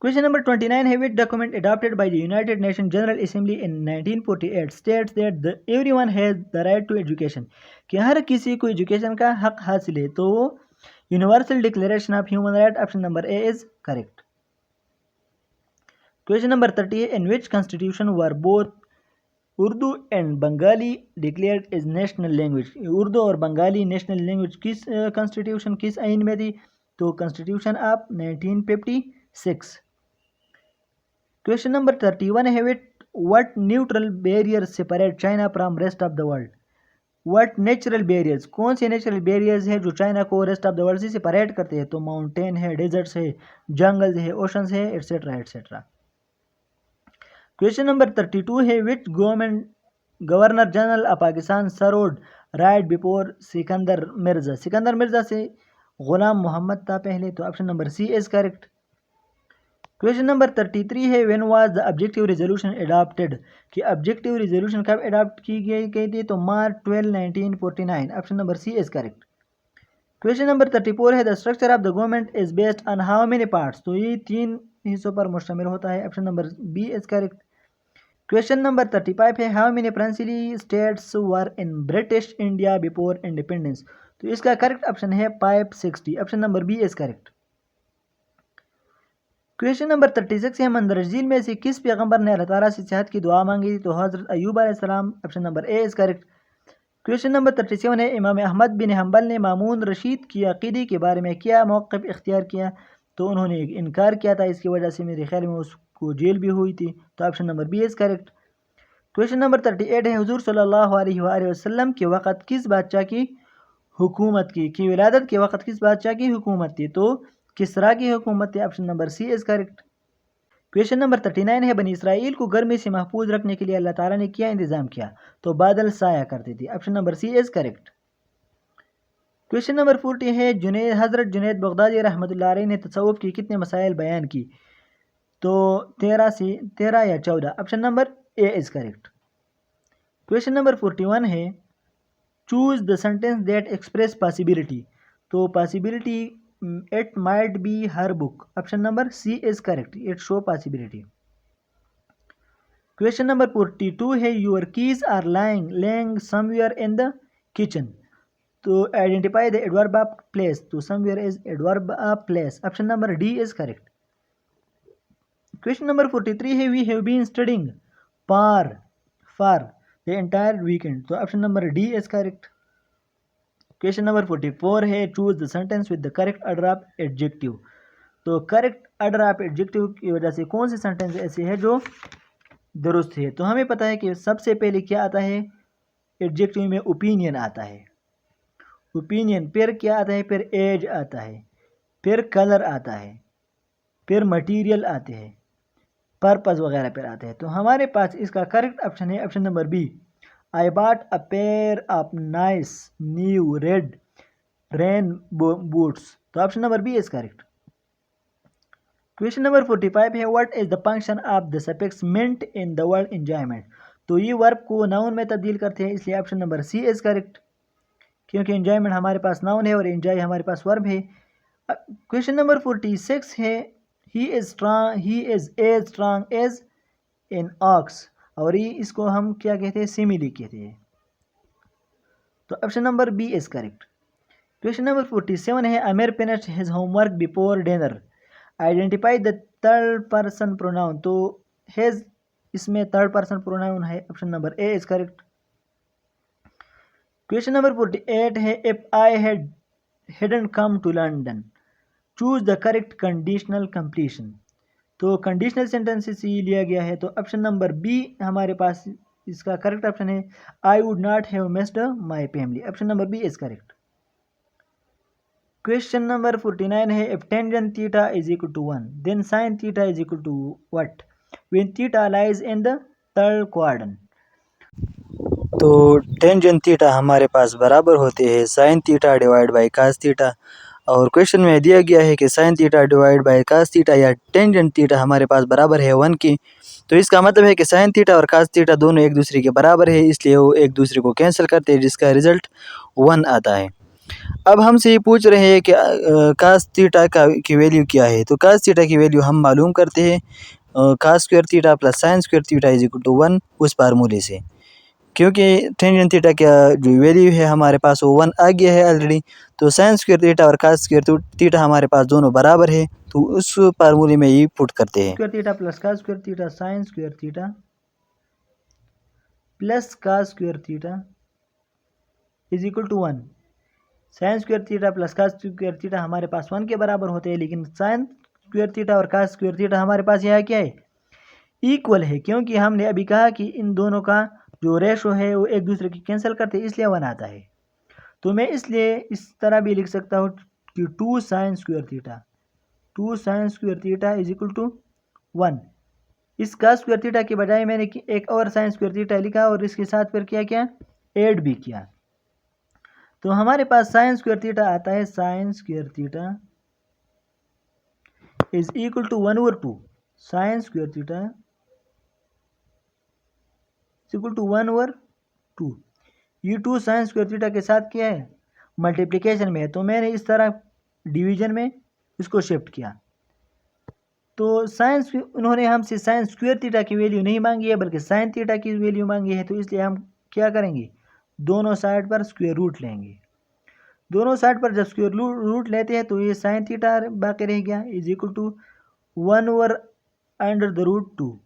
Question number 29 है which document adopted by the United Nation General Assembly in 1948 states that everyone has the right to education, कि हर किसी को education का हक हासिल है, तो universal declaration of human right, option number A is correct. Question number 30 है in which constitution were both Urdu and Bengali declared is national language, Urdu और बंगाली नेशनल लैंग्वेज किस कॉन्स्टिट्यूशन किस आइन में थी, तो कॉन्स्टिट्यूशन ऑफ 1956। क्वेश्चन नंबर 31 है what neutral barrier separate China from rest of the world, what natural barriers, कौन से नेचुरल बैरियर्स है जो चाइना को रेस्ट ऑफ द वर्ल्ड से सेपरेट करते हैं, तो माउंटेन है, डेजर्ट्स है, जंगल्स है, ओशंस है, एटसेट्रा एटसेट्रा। क्वेश्चन नंबर 32 है which governor general of Pakistan served right before Sikandar Mirza, Sikandar Mirza से गुलाम मोहम्मद था पहले, तो option number C is correct. Question number 33 है when was the objective resolution adopted, कि ऑब्जेक्टिव रेजोल्यूशन कब अडॉप्ट की गई थी, तो March 12 1949, option number C is correct. Question number 34 है the structure of the government is based on how many parts, तो ये 3 हिस्सों पर मुश्तमिल होता है, option number B is correct. Question number 35 है how many principal states were in British India before independence, तो इसका करेक्ट ऑप्शन है 560, option number B is correct. Question number 36 है मंदरजील में से किस पैगंबर ने अल्लाह ताला से सेहत की दुआ मांगी थी, तो हज़रत अय्यूब अलैहिस्सलाम, option number A is correct. Question number 37 है इमाम अहमद बिन हंबल ने मामून रशीद की अकीदे के बारे में क्या मौक़िफ़ इख्तियार किया, तो उन्होंने इनकार किया था, इसकी वजह से मेरे ख्याल में उसको जेल भी हुई थी, तो option number B is correct. Question number 38 है हुजूर सल्लल्लाहु अलैहि वसल्लम के वक़्त किस बादशाह की हुकूमत की विलादत के वक़्त किस बादशाह की हुकूमत थी, तो किसरा की हुकूमत थी, option number C is correct. Question number 39 है बनी इसराइल को गर्मी से महफूज रखने के लिए अल्लाह ताला ने क्या इंतज़ाम किया, तो बादल साया करते थे, option number C is correct. Question number 40 है हज़रत जुनैद बगदादी रहमतुल्लाह अलैह ने तसव्वुफ़ की कितने मसाइल बयान की? तो 13 या 14। Option number A is correct. Question number 41 है choose the sentence that express possibility. तो possibility it might be her book. Option number C is correct, it show possibility. Question number 42 है your keys are lying somewhere in the kitchen. तो identify the adverb of place. तो somewhere is adverb of place. Option number D is correct. Question number 43 है we have been studying for the entire weekend. तो option number D is correct. Question number 44 है choose the sentence with the correct order of adjective. तो correct order of adjective की वजह से कौन सी sentence ऐसी है जो दुरुस्त है? तो हमें पता है कि सबसे पहले क्या आता है एडजेक्टिव में? ओपिनियन आता है, ओपिनियन। फिर क्या आता है? फिर एज आता है, फिर कलर आता है, फिर मटेरियल आते हैं, पर्पस वगैरह फिर आते हैं। तो हमारे पास इसका करेक्ट ऑप्शन है option number B. I bought a pair of nice new red rain boots. तो option number B is correct. Question number 45 है what is the function of the suffix ment in the word enjoyment. तो ये verb को noun में तब्दील करते हैं, इसलिए option number C is correct, क्योंकि एंजॉयमेंट हमारे पास नाउन है और एंजॉय हमारे पास वर्ब है। क्वेश्चन नंबर 46 है he is as strong as an ox. और ये इसको हम क्या कहते हैं? सिमिली कहते हैं। तो option number B is correct. Question number 47 है Amir finished his homework before dinner. Identify the third person pronoun. तो हिज इसमें थर्ड पर्सन प्रोनाउन है, option number A is correct. Question number 48 है if I had hadn't come to London, choose the correct conditional completion। तो conditional sentences ही लिया गया है, तो option number B हमारे पास इसका करेक्ट ऑप्शन है I would not have missed my family. Option number B is correct. Question number 49 है if tangent theta is equal to 1 then sine theta is equal to what when theta lies in the third quadrant. तो tangent theta हमारे पास बराबर होते हैं sine theta divide by cos theta. और क्वेश्चन में दिया गया है कि sine theta divide by cos theta या टेंजेंट थीटा हमारे पास बराबर है 1 की। तो इसका मतलब है कि साइन थीटा और कास थीटा दोनों एक दूसरे के बराबर है, इसलिए वो एक दूसरे को कैंसिल करते हैं जिसका रिजल्ट 1 आता है। अब हमसे ये पूछ रहे हैं कि कास थीटा की वैल्यू क्या है। तो कास थीटा की वैल्यू हम मालूम करते हैं cos square theta plus sine square theta is equal to 1 उस फार्मूले से, क्योंकि टेंजेंट थीटा का जो वैल्यू है हमारे पास वो 1 आ गया है ऑलरेडी। तो साइन स्क्वायर थीटा और कास स्क्वायर थीटा हमारे पास दोनों बराबर है, तो उस फार्मूले में ये पुट करते हैं square theta plus cos square theta sine square theta plus cos square theta is equal to 1। Sine square theta plus cos square theta हमारे पास 1 के बराबर होते हैं, लेकिन साइन स्क्वायर थीटा और कास स्क्वायर थीटा हमारे पास यहाँ क्या है? इक्वल है, क्योंकि हमने अभी कहा कि इन दोनों का जो रेशो है वो एक दूसरे की कैंसिल करते हैं, इसलिए 1 आता है। तो मैं इसलिए इस तरह भी लिख सकता हूँ कि 2 sine square theta is equal to 1। इस कास स्क्वायर थीटा के बजाय मैंने एक और साइन स्क्वायर थीटा लिखा और इसके साथ फिर क्या ऐड भी किया। तो हमारे पास साइन स्क्वायर थीटा आता है sine square theta is equal to 1/2 sine square theta equal to 1/2। ये 2 साइन स्क्वायर थीटा के साथ क्या है? मल्टीप्लिकेशन में है, तो मैंने इस तरह डिवीजन में इसको शिफ्ट किया। तो उन्होंने हमसे साइन स्क्वायर थीटा की वैल्यू नहीं मांगी है बल्कि साइन थीटा की वैल्यू मांगी है, तो इसलिए हम क्या करेंगे? दोनों साइड पर स्क्वायर रूट लेंगे। दोनों साइड पर जब स्क्वायर रूट लेते हैं तो ये साइन थीटा बाकी रह गया इज इक्वल टू 1/√2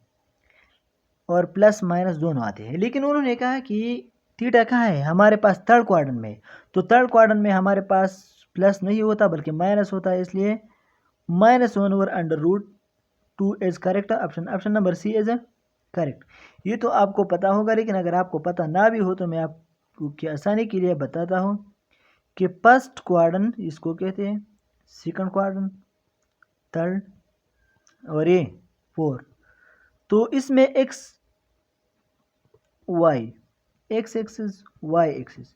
और प्लस माइनस दोनों आते हैं। लेकिन उन्होंने कहा कि थीटा कहाँ है? हमारे पास थर्ड क्वाड्रेंट में, तो थर्ड क्वाड्रेंट में हमारे पास प्लस नहीं होता बल्कि माइनस होता है, इसलिए -1/√2 is correct option number C is correct. ये तो आपको पता होगा, लेकिन अगर आपको पता ना भी हो तो मैं आपको की आसानी के लिए बताता हूँ कि फर्स्ट क्वाड्रेंट इसको कहते हैं, सेकंड क्वाड्रेंट, थर्ड और ये फोर्थ। तो इसमें x y axis y axis,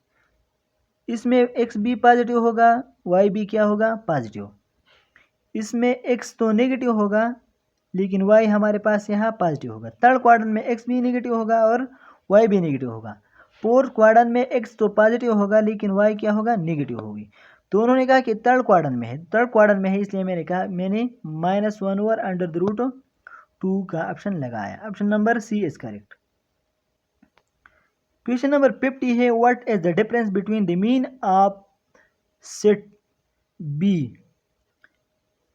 इसमें एक्स भी पॉजिटिव होगा, वाई भी क्या होगा, पॉजिटिव। इसमें एक्स तो नेगेटिव होगा लेकिन वाई हमारे पास यहाँ पॉजिटिव होगा। थर्ड क्वाड्रेंट में एक्स भी नेगेटिव होगा और वाई भी नेगेटिव होगा। फोर्थ क्वाड्रेंट में एक्स तो पॉजिटिव होगा लेकिन वाई क्या होगा, नेगेटिव होगी। तो उन्होंने कहा कि थर्ड क्वाड्रेंट में है, थर्ड क्वाड्रेंट में है, इसलिए मैंने कहा मैंने -1/√2 का ऑप्शन लगाया। Option number C is correct. Question number 50 है, what is the difference between the mean of set B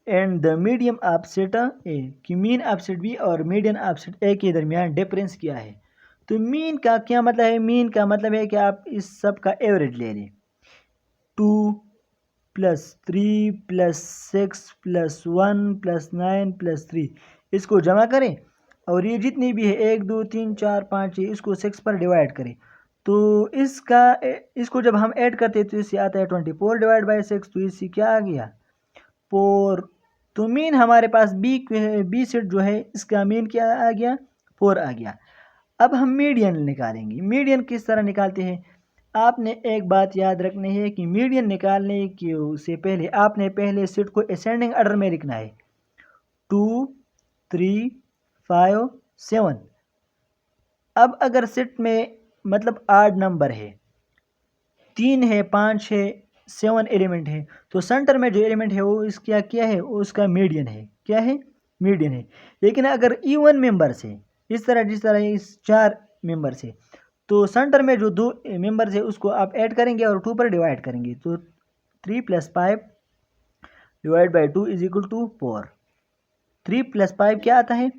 and the medium of set A, कि मीन ऑफ सेट बी और मीडियन ऑफ सेट ए के दरमियान difference क्या है। तो mean का क्या मतलब है, मीन का मतलब है कि आप इस सब का एवरेज ले लें। 2 + 3 + 6 + 1 + 9 + 3 इसको जमा करें और ये जितनी भी है 1 2 3 4 5 इसको 6 पर डिवाइड करें। तो इसको जब हम ऐड करते हैं तो इससे आता है 24/6। तो इससे क्या आ गया, 4। तो मीन हमारे पास बी सेट जो है इसका मीन क्या आ गया, 4 आ गया। अब हम मीडियन निकालेंगे। मीडियन किस तरह निकालते हैं, आपने एक बात याद रखनी है कि मीडियन निकालने के से पहले आपने पहले सेट को असेंडिंग ऑर्डर में लिखना है। 2 3 5 7। अब अगर सेट में मतलब 8 नंबर है, 3 है, 5 है, 7 एलिमेंट है, तो सेंटर में जो एलिमेंट है वो इसका क्या है, वो उसका मीडियन है। क्या है, मीडियन है। लेकिन अगर इवन मेंबर्स है, इस तरह जिस तरह इस 4 मेंबर्स है, तो सेंटर में जो 2 मेंबर्स है उसको आप ऐड करेंगे और 2 पर डिवाइड करेंगे। तो 3 + 5 / 2 = 4। 3 + 5 क्या आता है,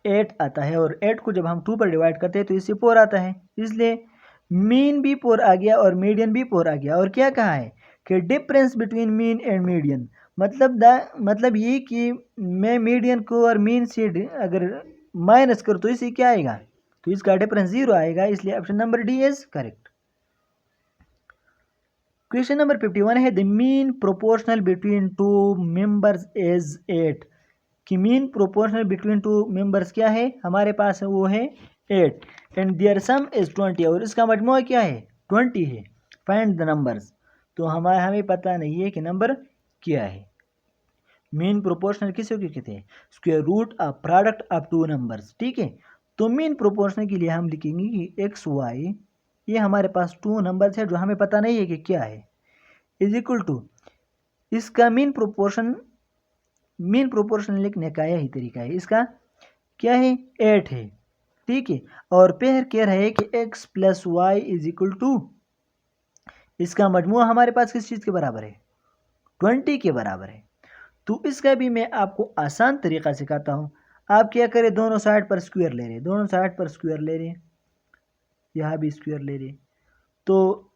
8 आता है, और 8 को जब हम 2 पर डिवाइड करते हैं तो इससे 4 आता है। इसलिए मीन भी 4 आ गया और मीडियन भी 4 आ गया। और क्या कहा है कि difference between mean and median, मतलब ये कि मैं मीडियन को और मीन से अगर माइनस करूँ तो इससे क्या आएगा, तो इसका डिफरेंस 0 आएगा। इसलिए option number D is correct. Question number 51 है, the mean proportional between 2 members is 8, कि मीन प्रोपोर्शनल बिटवीन 2 मेंबर्स क्या है, हमारे पास है वो है 8 एंड देयर सम इज 20, और इसका मजमूआ क्या है, 20 है। Find the numbers. तो हमें पता नहीं है कि नंबर क्या है। मीन प्रोपोर्शनल किसे कहते हैं, square root of product of 2 numbers. ठीक है, तो मीन प्रोपोर्शनल के लिए हम लिखेंगे कि एक्स वाई, ये हमारे पास 2 नंबर्स है जो हमें पता नहीं है कि क्या है, इज इक्वल टू इसका मीन प्रोपोर्शन लिखने का यही तरीका है। इसका क्या है, 8 है। ठीक है, और पेयर कह रहा है कि x + y = इसका मजमूआ हमारे पास किस चीज़ के बराबर है, 20 के बराबर है। तो इसका भी मैं आपको आसान तरीका सिखाता हूँ। आप क्या करें, दोनों साइड पर स्क्वायर ले रहे हैं, दोनों साइड पर स्क्वायर ले रहे हैं, यहाँ भी स्क्वायर ले रहे हैं। तो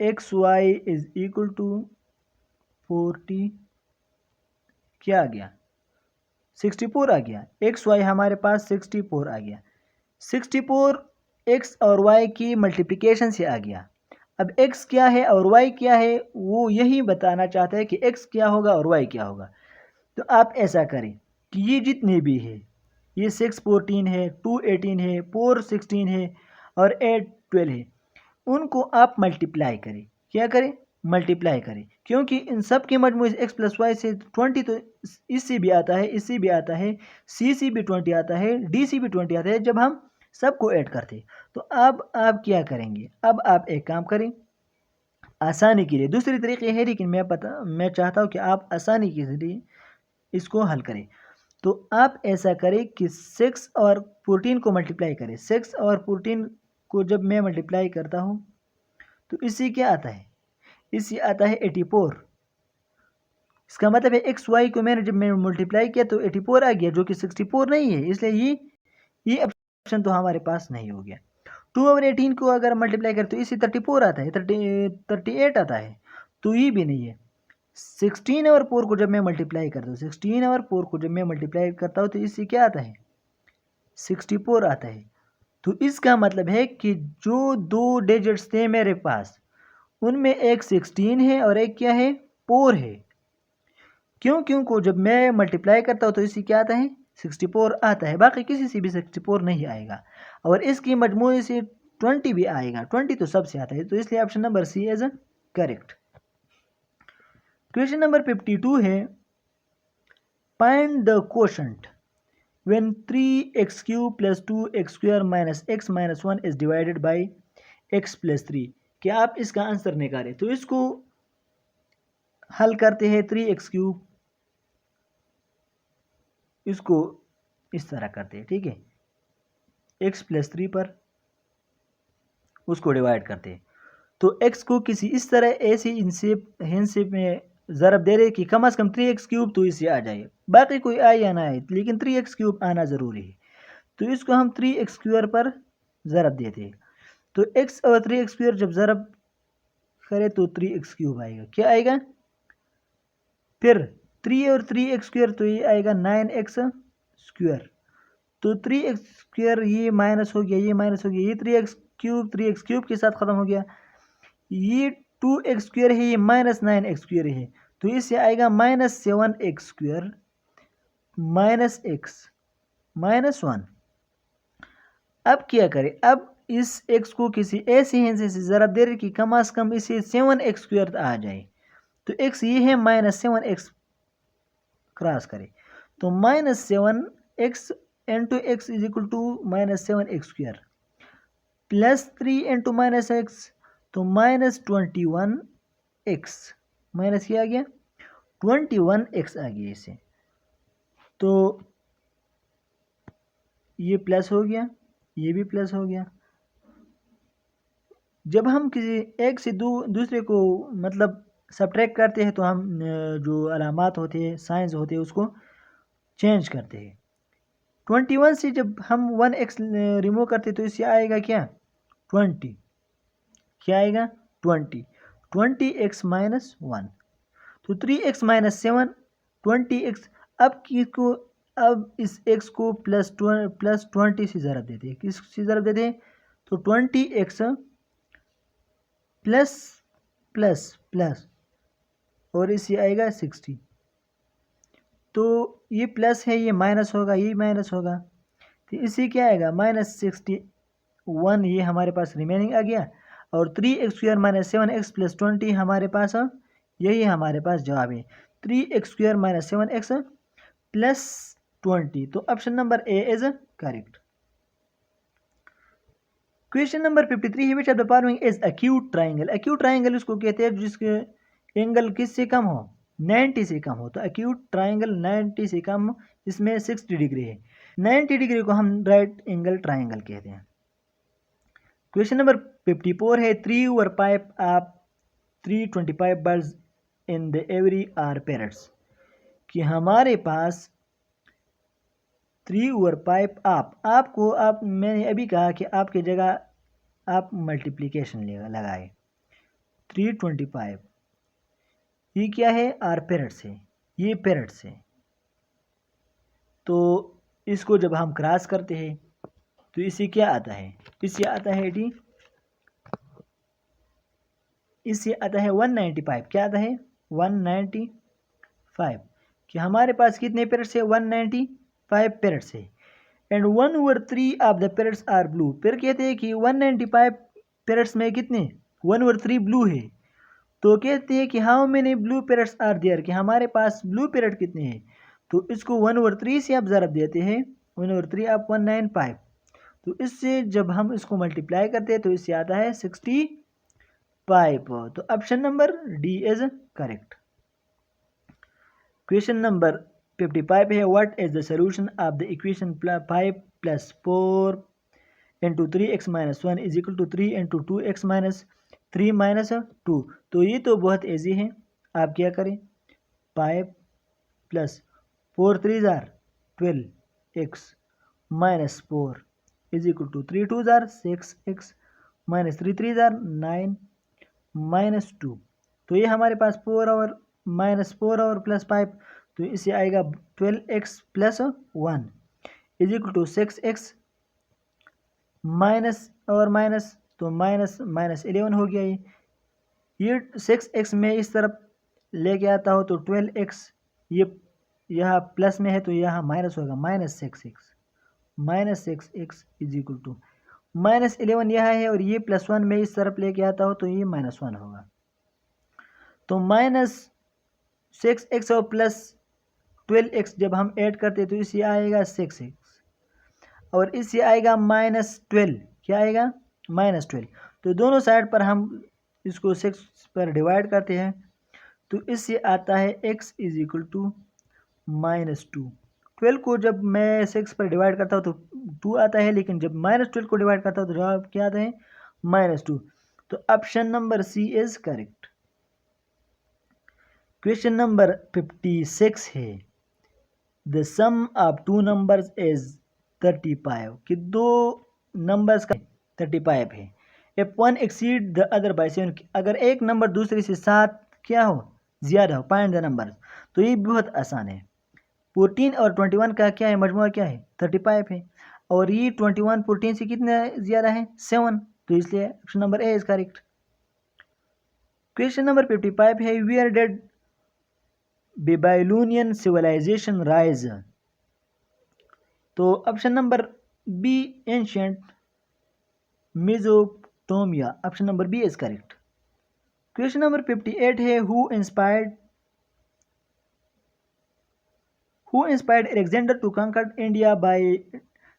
xy = 40 क्या आ गया, 64 आ गया। xy हमारे पास 64 आ गया। 64 x और y की मल्टीप्लिकेशन से आ गया। अब x क्या है और y क्या है वो यही बताना चाहता है कि x क्या होगा और y क्या होगा। तो आप ऐसा करें कि ये जितने भी है, ये 6 14 है, 2 18 है, 4 16 है और 8 12 है, उनको आप मल्टीप्लाई करें। क्या करें, मल्टीप्लाई करें, क्योंकि इन सब के मजमूए x + y से 20, तो इससे भी आता है, इससे भी आता है, c से भी 20 आता है, d से भी 20 आता है जब हम सबको ऐड करते। तो अब आप क्या करेंगे, अब आप एक काम करें, आसानी के लिए दूसरी तरीके है, लेकिन मैं चाहता हूँ कि आप आसानी के लिए इसको हल करें। तो आप ऐसा करें कि 6 और 14 को मल्टीप्लाई करें। 6 और 14 को जब मैं मल्टीप्लाई करता हूँ तो इससे क्या आता है, इससे आता है 84। इसका मतलब है एक्स वाई को जब मैं मल्टीप्लाई किया तो 84 आ गया, जो कि 64 नहीं है। इसलिए ये ऑप्शन तो हमारे पास नहीं हो गया। 2 और 18 को अगर मल्टीप्लाई करें तो इससे 34 आता है, 38 आता है, तो ये भी नहीं है। 16 और 4 को जब मैं मल्टीप्लाई करता हूँ, 16 और 4 को जब मैं मल्टीप्लाई करता हूँ तो इससे क्या आता है, 64 आता है। तो इसका मतलब है कि जो 2 डिजिट्स थे मेरे पास, उनमें एक 16 है और एक क्या है, 4 है। क्यों को जब मैं मल्टीप्लाई करता हूँ तो इससे क्या आता है, 64 आता है, बाकी किसी से भी 64 नहीं आएगा। और इसकी मजमूई से 20 भी आएगा, 20 तो सबसे आता है। तो इसलिए option number C is correct. Question number 52 है, find the quotient when 3x³ + 2x² - x - 1 is divided by x + 3। कि आप इसका आंसर निकालें। तो इसको हल करते हैं। 3x³ इसको इस तरह करते हैं, ठीक है, x + 3 पर उसको डिवाइड करते हैं। तो x को किसी इस तरह ऐसी हिंसेप में ज़रब दे रहे कि कम से कम 3x³ तो इससे आ जाए, बाकी कोई आए या ना आए, लेकिन 3x³ आना ज़रूरी है। तो इसको हम 3x² पर ज़रब देते हैं। तो x और 3x² जब ज़रब करे तो 3x³ आएगा। क्या आएगा? फिर 3 और 3x² तो ये आएगा 9x²। तो 3x² ये माइनस हो गया, ये माइनस हो गया, ये 3x³ के साथ ख़त्म हो गया। ये 2x² है, ये -9x² है। तो इससे आएगा -7x² - x - 1। अब क्या करें? अब इस x को किसी ऐसी हिस्से से ज़रा देर की कम से कम इसे 7x² आ जाए। तो x ये है, -7x क्रॉस करें तो -7x into x is equal to -7x² plus 3 into -x तो -21x माइनस क्या आ गया? 21x आ गया इसे। तो ये प्लस हो गया, ये भी प्लस हो गया। जब हम किसी एक से दूसरे को मतलब सब्ट्रैक्ट करते हैं तो हम जो अलामात होते हैं, साइंस होते हैं, उसको चेंज करते हैं। 21 से जब हम 1x रिमूव करते तो इससे आएगा क्या? 20। क्या आएगा? 20। 20x - 1 तो 3x - 7 20x। अब इस x को प्लस 20 से ज़रब देते हैं। किस से ज़रब देते हैं? तो 20x प्लस प्लस प्लस और इससे आएगा 60। तो ये प्लस है, ये माइनस होगा, ये माइनस होगा। तो इससे क्या आएगा? -61 ये हमारे पास रिमेनिंग आ गया। और 3x² - 7x + 20 हमारे पास, यही हमारे पास जवाब है। 3x² - 7x + 20। तो option number A is correct. Question number 53 है, which of the following is acute triangle. Acute triangle उसको कहते हैं जिसके एंगल किससे कम हो? 90 से कम हो। तो एक्यूट ट्राइंगल 90 से कम, इसमें 60 डिग्री है। 90 डिग्री को हम राइट एंगल ट्राइंगल कहते हैं। क्वेश्चन नंबर 54 है, 3 over pipe of 325 birds in the aviary are parrots. कि हमारे पास 3 ओवर पाइप आपको मैंने अभी कहा कि आपकी जगह आप मल्टीप्लिकेशन लगाए। 325 ये क्या है? आर पेरेंट्स है, ये पेरेंट्स है। तो इसको जब हम क्रॉस करते हैं तो इससे क्या आता है? इससे आता है डी, इससे आता है 195। क्या आता है? 195। कि हमारे पास कितने पेरेंट्स है? 195 पेरेंट्स है। And 1/3 of the parrots are blue. फिर कहते हैं कि 195 पेरेंट्स में कितने? 1/3 ब्लू है। तो कहते हैं कि how many blue parrots are there. कि हमारे पास ब्लू पेरेंट कितने हैं? तो इसको 1/3 से आप ज़रब देते हैं। 1/3 आप 195। तो इससे जब हम इसको मल्टीप्लाई करते हैं तो इससे आता है 65। तो option number D is correct. Question number 55 है, what is the solution of the equation 5 + 4 into 3x - 1 is equal to 3 into 2x - 3 - 2। तो ये तो बहुत ईजी है। आप क्या करें? 5 + 4 3 जार 12x - 4 इज इक्वल टू 3 2 जार 6x - 3 3 जार 9 - 2। तो ये हमारे पास 4 और -4 और +5, तो इससे आएगा 12x + 1 is equal to 6x minus और माइनस, तो -11 हो गया। ये 6x में इस तरफ लेके आता हो तो 12x, ये यहाँ प्लस में है तो यहाँ माइनस होगा, -6x इज इक्वल टू -11 यहाँ है। और ये +1 में इस तरफ लेके आता हो तो ये -1 होगा। तो -6x और +12x जब हम ऐड करते हैं तो इससे आएगा 6x और इससे आएगा -12, क्या आएगा -12। तो दोनों साइड पर हम इसको 6 पर डिवाइड करते हैं तो इससे आता है x = -2। 12 को जब मैं 6 पर डिवाइड करता हूँ तो 2 आता है, लेकिन जब -12 को डिवाइड करता हूँ तो जवाब क्या आता है -2। तो option number C is correct. Question number 56 है the sum of two numbers is 35 कि दो नंबर्स का 35 है। If one exceed the other by 7, अगर एक नंबर दूसरे से 7 क्या हो ज़्यादा हो, फाइंड द नंबर। तो ये बहुत आसान है। 14 और 21 का क्या है मजमुआ क्या है 35 है और ये 21 14 से कितना ज़्यादा है 7, तो इसलिए option number A is correct. Question number 55 है where did Babylonian civilisation rise. तो option number B ancient Mesopotamia, option number B is correct. Question number 58 है who inspired Alexander to conquer India by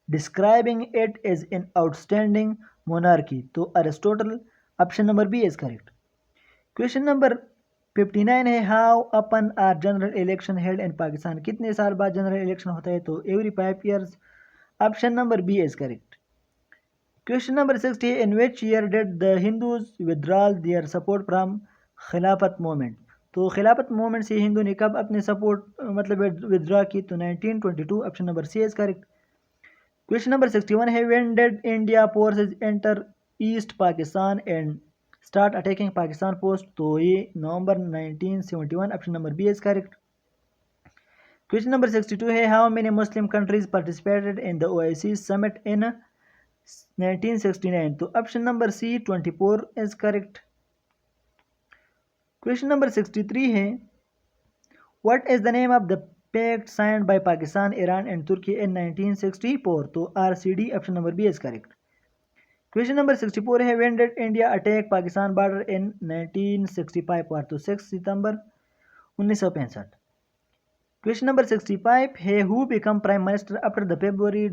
describing it as an outstanding monarchy। तो Aristotle, option number B is correct. Question number 59 है how often are general election held in Pakistan, कितने साल बाद general election होता है तो every 5 years, option number B is correct. Question number 60 in which year did the Hindus withdrawal their support from Khilafat movement. तो Khilafat movement से हिंदू ने कब अपने सपोर्ट मतलब विदड्रॉ की तो 1922, option number C is correct. Question number 61 है when did India forces enter East Pakistan and start attacking Pakistan post, तो ये November 1971, option number B is correct. Question number 62 है how many Muslim countries participated in the OIC summit in 1969, तो option number C 24 is correct. Question number 63 है what is the name of the pact signed by Pakistan Iran and Turkey in 1964, तो RCD, option number B is correct. Question number 64 है when did India attack Pakistan border in 1965 पर, तो 6 सितंबर 1965। Question number 65 है who become prime minister after the February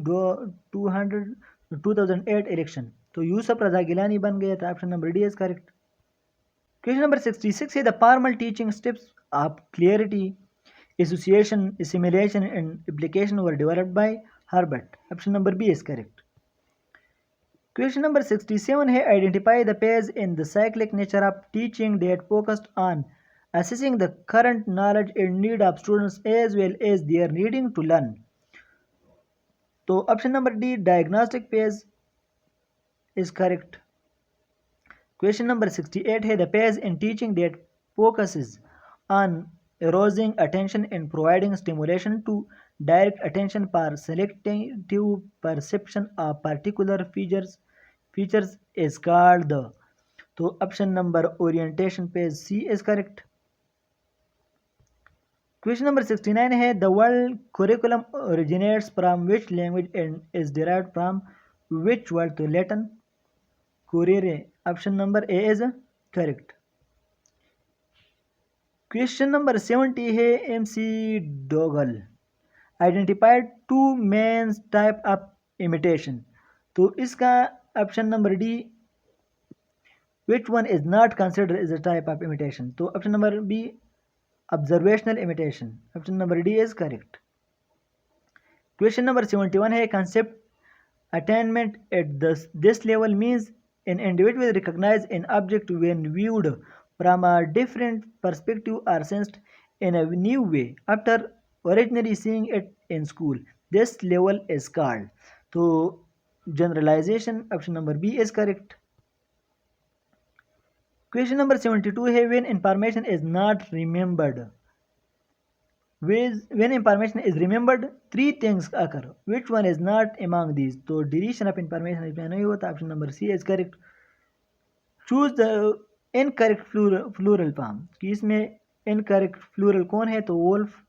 2008 election, तो यूसुफ रजा गिलानी बन गया था, option number D is correct. Question number 66 है the formal teaching steps of clarity association simulation and application were developed by Herbart, option number B is correct. Question number 67 है identify the page in the cyclic nature of teaching that focused on assessing the current knowledge and need of students as well as their needing to learn, तो option number D diagnostic page is correct. Question number 68 है the page in teaching that focuses on arousing attention and providing stimulation to direct attention for selective perception of particular features is called the, तो option number orientation page C is correct. Question number 69 है the world curriculum originates from which language and is derived from which word, तो Latin कुरेरे, option number A is correct. Question number 70 है MC Dougall identified two main type of imitation, तो इसका option number D which one is not considered as a type of imitation, तो option number B observational imitation, option number D is correct. Question number 71 है concept attainment at this level means an individual recognize an object when viewed from a different perspective or sensed in a new way after originally seeing it in school, this level is called, तो generalization, option number B is correct. Question number 72 है when information is not remembered, when information is remembered three things occur, which one is not among these, तो deletion of information इसमें नहीं होता, option number C is correct. Choose the incorrect plural form, कि इसमें incorrect plural कौन है तो Wolff,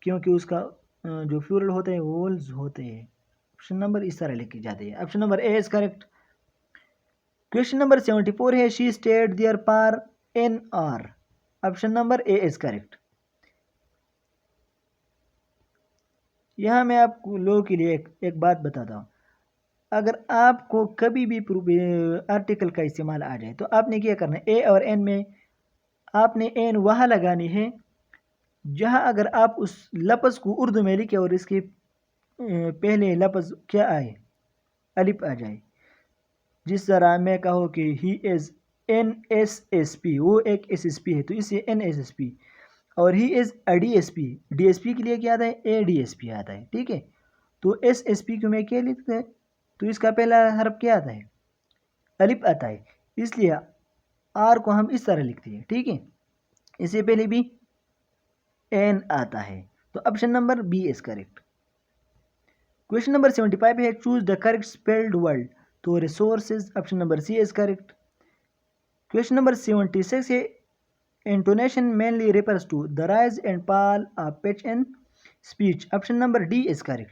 क्योंकि उसका जो फ्लूरल होते हैं वोल्स होते हैं, ऑप्शन नंबर इस तरह लिखी जाती है, option number A is correct. Question number 74 है she stayed there for an hour, option number A is correct. यहाँ मैं आप लोगों के लिए एक बात बताता हूँ। अगर आपको कभी भी आर्टिकल का इस्तेमाल आ जाए तो आपने क्या करना है, ए और एन में आपने एन वहाँ लगानी है जहाँ अगर आप उस लफ्ज़ को उर्दू में लिखे और इसके पहले लफ्ज़ क्या आए, अलिफ आ जाए। जिस तरह मैं कहूँ कि ही इज़ NSSP, वो एक SSP है तो इसे NSSP, और he is a DSP, DSP के लिए क्या आता है, ADSP आता है, ठीक है। तो SSP को मैं क्या लिखते हैं, तो इसका पहला हर्फ क्या आता है, अलिफ आता है, इसलिए आर को हम इस तरह लिखते हैं, ठीक है। इससे पहले भी एन आता है, तो option number B is correct. Question number 75 है, choose the correct spelled word, तो resources, option number C is correct. Question number 76 है, intonation mainly refers to the rise and fall of pitch in speech, option number D is correct.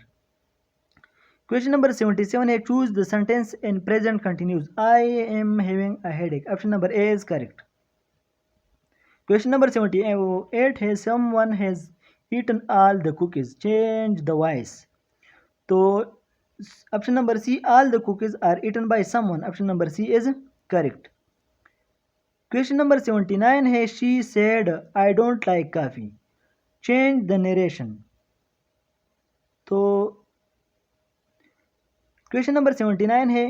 Question number 77 है, choose the sentence in present continuous, I am having a headache, option number A is correct. Question number 78 है, someone has eaten all the cookies, change the voice, तो option number C, all the cookies are eaten by someone, option number C is correct. Question number 79 है, she said I don't like coffee, change the narration, तो question number 79 है,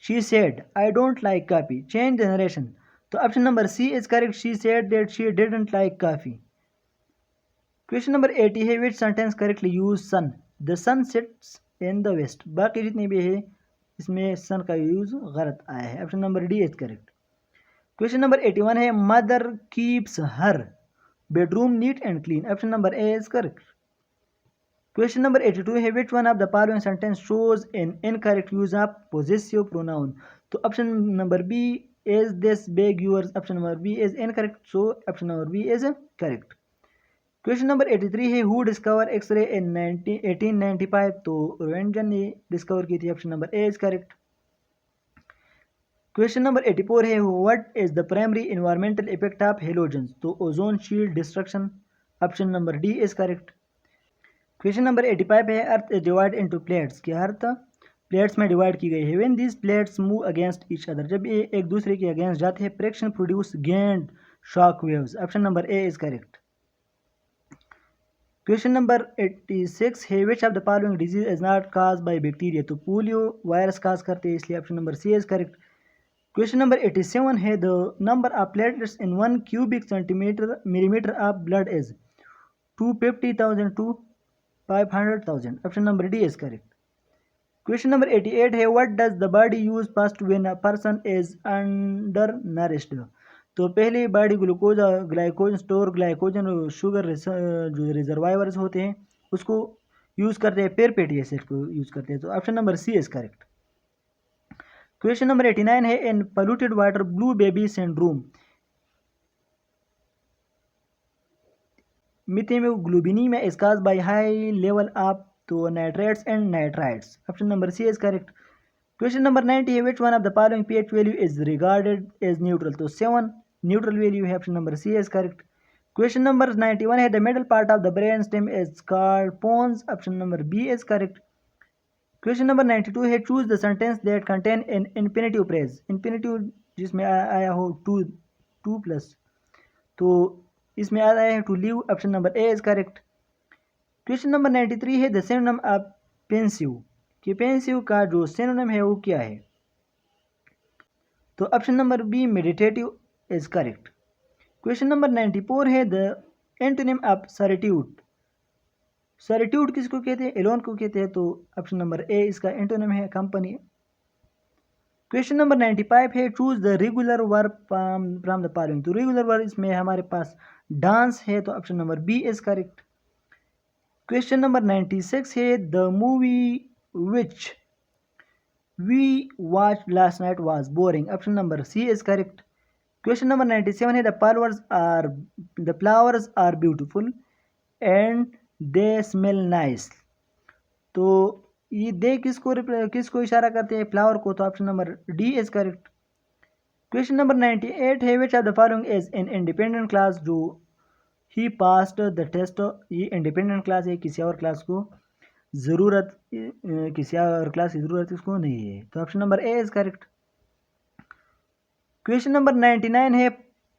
she said I don't like coffee, change the narration, तो option number C is correct, she said that she didn't like coffee. Question number 80 है, which sentence correctly use sun, the sun sets in the waste, बाकी जितने भी है इसमें सन का use गलत आया है, option number D is correct. Question number 81 है, mother keeps her bedroom neat and clean, option number A is correct. Question number 82 है, which one of the following sentence shows in incorrect use of possessive pronoun, तो option number B, is this bag yours, option number B is incorrect, so option number B is correct. Question number 83 है, who discover x ray इन 1895, तो रोएंटगन ने discover की थी, option number A is correct. Question number 84 है, what is the primary environmental effect of halogens, तो ozone shield destruction, option number D is correct. Question number 85 है, earth is divide into plates, कि earth plates में divide की गई है, when these plates move against each other, जब ये एक दूसरे के अगेंस्ट जाते हैं, friction produced shock waves, option number A is correct. Question number 86 है, which of the following disease is not cause by bacteria, तो पोलियो वायरस काज करते हैं, इसलिए option number C is correct. Question number 87 है, the number of platelets in 1 cubic centimetre millimetre of blood is 250,000 to 500,000, option number D is correct. Question number 88 है, what does the body use first when a person is undernourished, तो पहले body glucose, glycogen store, glycogen sugar जो reservoirs होते हैं उसको use करते हैं, फिर फैटी एसिड को यूज़ करते हैं, तो option number C is correct. Question number 89 है, in polluted water blue baby syndrome, methemoglobinemia is caused by high level of, तो nitrates and nitrites, option number C is correct. Question number 90 है, which one of the following pH value is regarded as neutral, तो 7 neutral value है, option number C is correct. Question number 91 है, the middle part of the brain stem is called pons, option number B is correct. Question number 92 है, choose the sentence that contain in infinitive phrase, infinitive जिसमें आया हो to plus, तो इसमें आया है to live, option number A is correct. Question number 93 है, the synonym of pensive, कि पेंसिव का जो सिनोनिम है वो क्या है, तो option number B meditative is correct. Question number 94 है, the antonym of solitude, solitude किसको कहते हैं, एलोन को कहते हैं, तो ऑप्शन नंबर ए इसका एंटोनिम है, कंपनी। क्वेश्चन नंबर 95 है, choose the regular verb from the following, तो रेगुलर वर्ब इसमें हमारे पास डांस है, तो option number B is correct. Question number 96 है, the movie which we watch last night was boring, option number C is correct. Question number 97 है, the flowers are beautiful and they smell nice, तो ये दे किसको इशारा करते हैं, flower को, तो option number D is correct. Question number 98 है which are the following is in independent clause जो ही पास्ड द टेस्ट। ये इंडिपेंडेंट क्लास है, किसी और क्लास को ज़रूरत किसी और क्लास की ज़रूरत इसको नहीं है, तो option number A is correct. Question number 99 है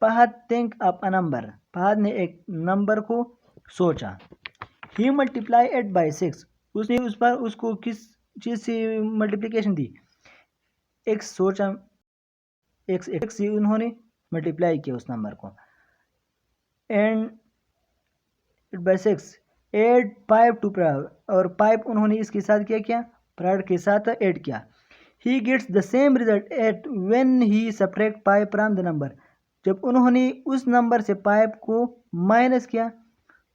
Fahad think up a number. Fahad ने एक नंबर को सोचा। He multiply it by 6। उसने उस पर उसको किस चीज़ से मल्टीप्लिकेशन दी? एक्स सोचा, एक्स एक्स से उन्होंने मल्टीप्लाई किया उस नंबर को and by 6 add 5 to pride, और 5 उन्होंने इसके साथ क्या प्राइड के साथ ऐड किया। He gets the same result at when he subtract 5 from the number. जब उन्होंने उस नंबर से 5 को माइनस किया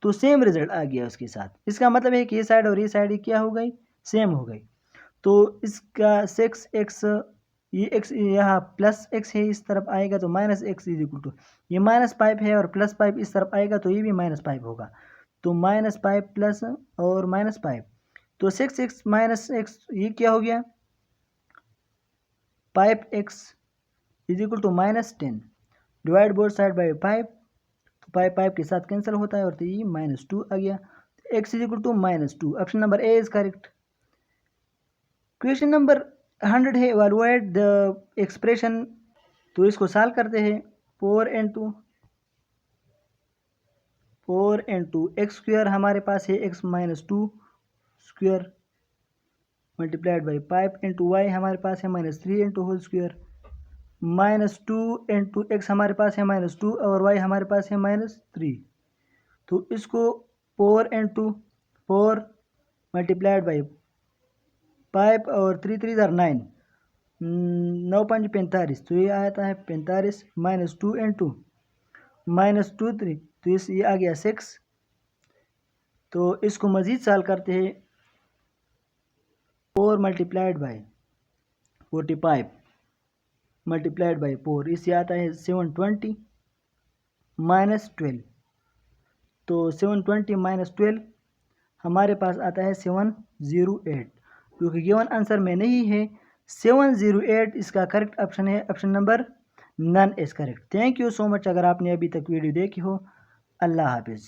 तो सेम रिजल्ट आ गया उसके साथ। इसका मतलब है कि ये साइड और ये साइड क्या हो गई, सेम हो गई। तो इसका 6x, ये x यहाँ प्लस x है, इस तरफ आएगा तो minus x is equal to, ये -5 है और +5 इस तरफ आएगा तो ये भी -5 होगा। तो -5 प्लस और -5, तो 6x माइनस एक्स ये क्या हो गया 5x is equal to -10। Divide both side by 5, तो 5 के साथ कैंसिल होता है और तो ये -2 आ गया। x is equal to -2, option number A is correct. Question number 100 है इवैल्यूएट द एक्सप्रेशन। तो इसको सॉल्व करते हैं। 4 इंटू एक्स स्क्वायर हमारे पास है x -2 square multiplied by 5 into y हमारे पास है -3 into whole square, -2 into x हमारे पास है -2 और वाई हमारे पास है -3। तो इसको 4 इंटू 4 मल्टीप्लाइड बाई 5 और 3 3 9, 9 5 45, तो ये आता है 45 -2 इंटू -2 3, तो इस ये आ गया 6। तो इसको मज़ीद सॉल्व करते हैं। 4 मल्टीप्लाइड बाई 45 मल्टीप्लाइड बाई 4, इससे आता है 720 -12। तो 720 -12 हमारे पास आता है 708, जो कि गिवन आंसर में नहीं है। 708 इसका करेक्ट ऑप्शन है, option number none is correct. Thank you so much. अगर आपने अभी तक वीडियो देखी हो, अल्लाह हाफिज़।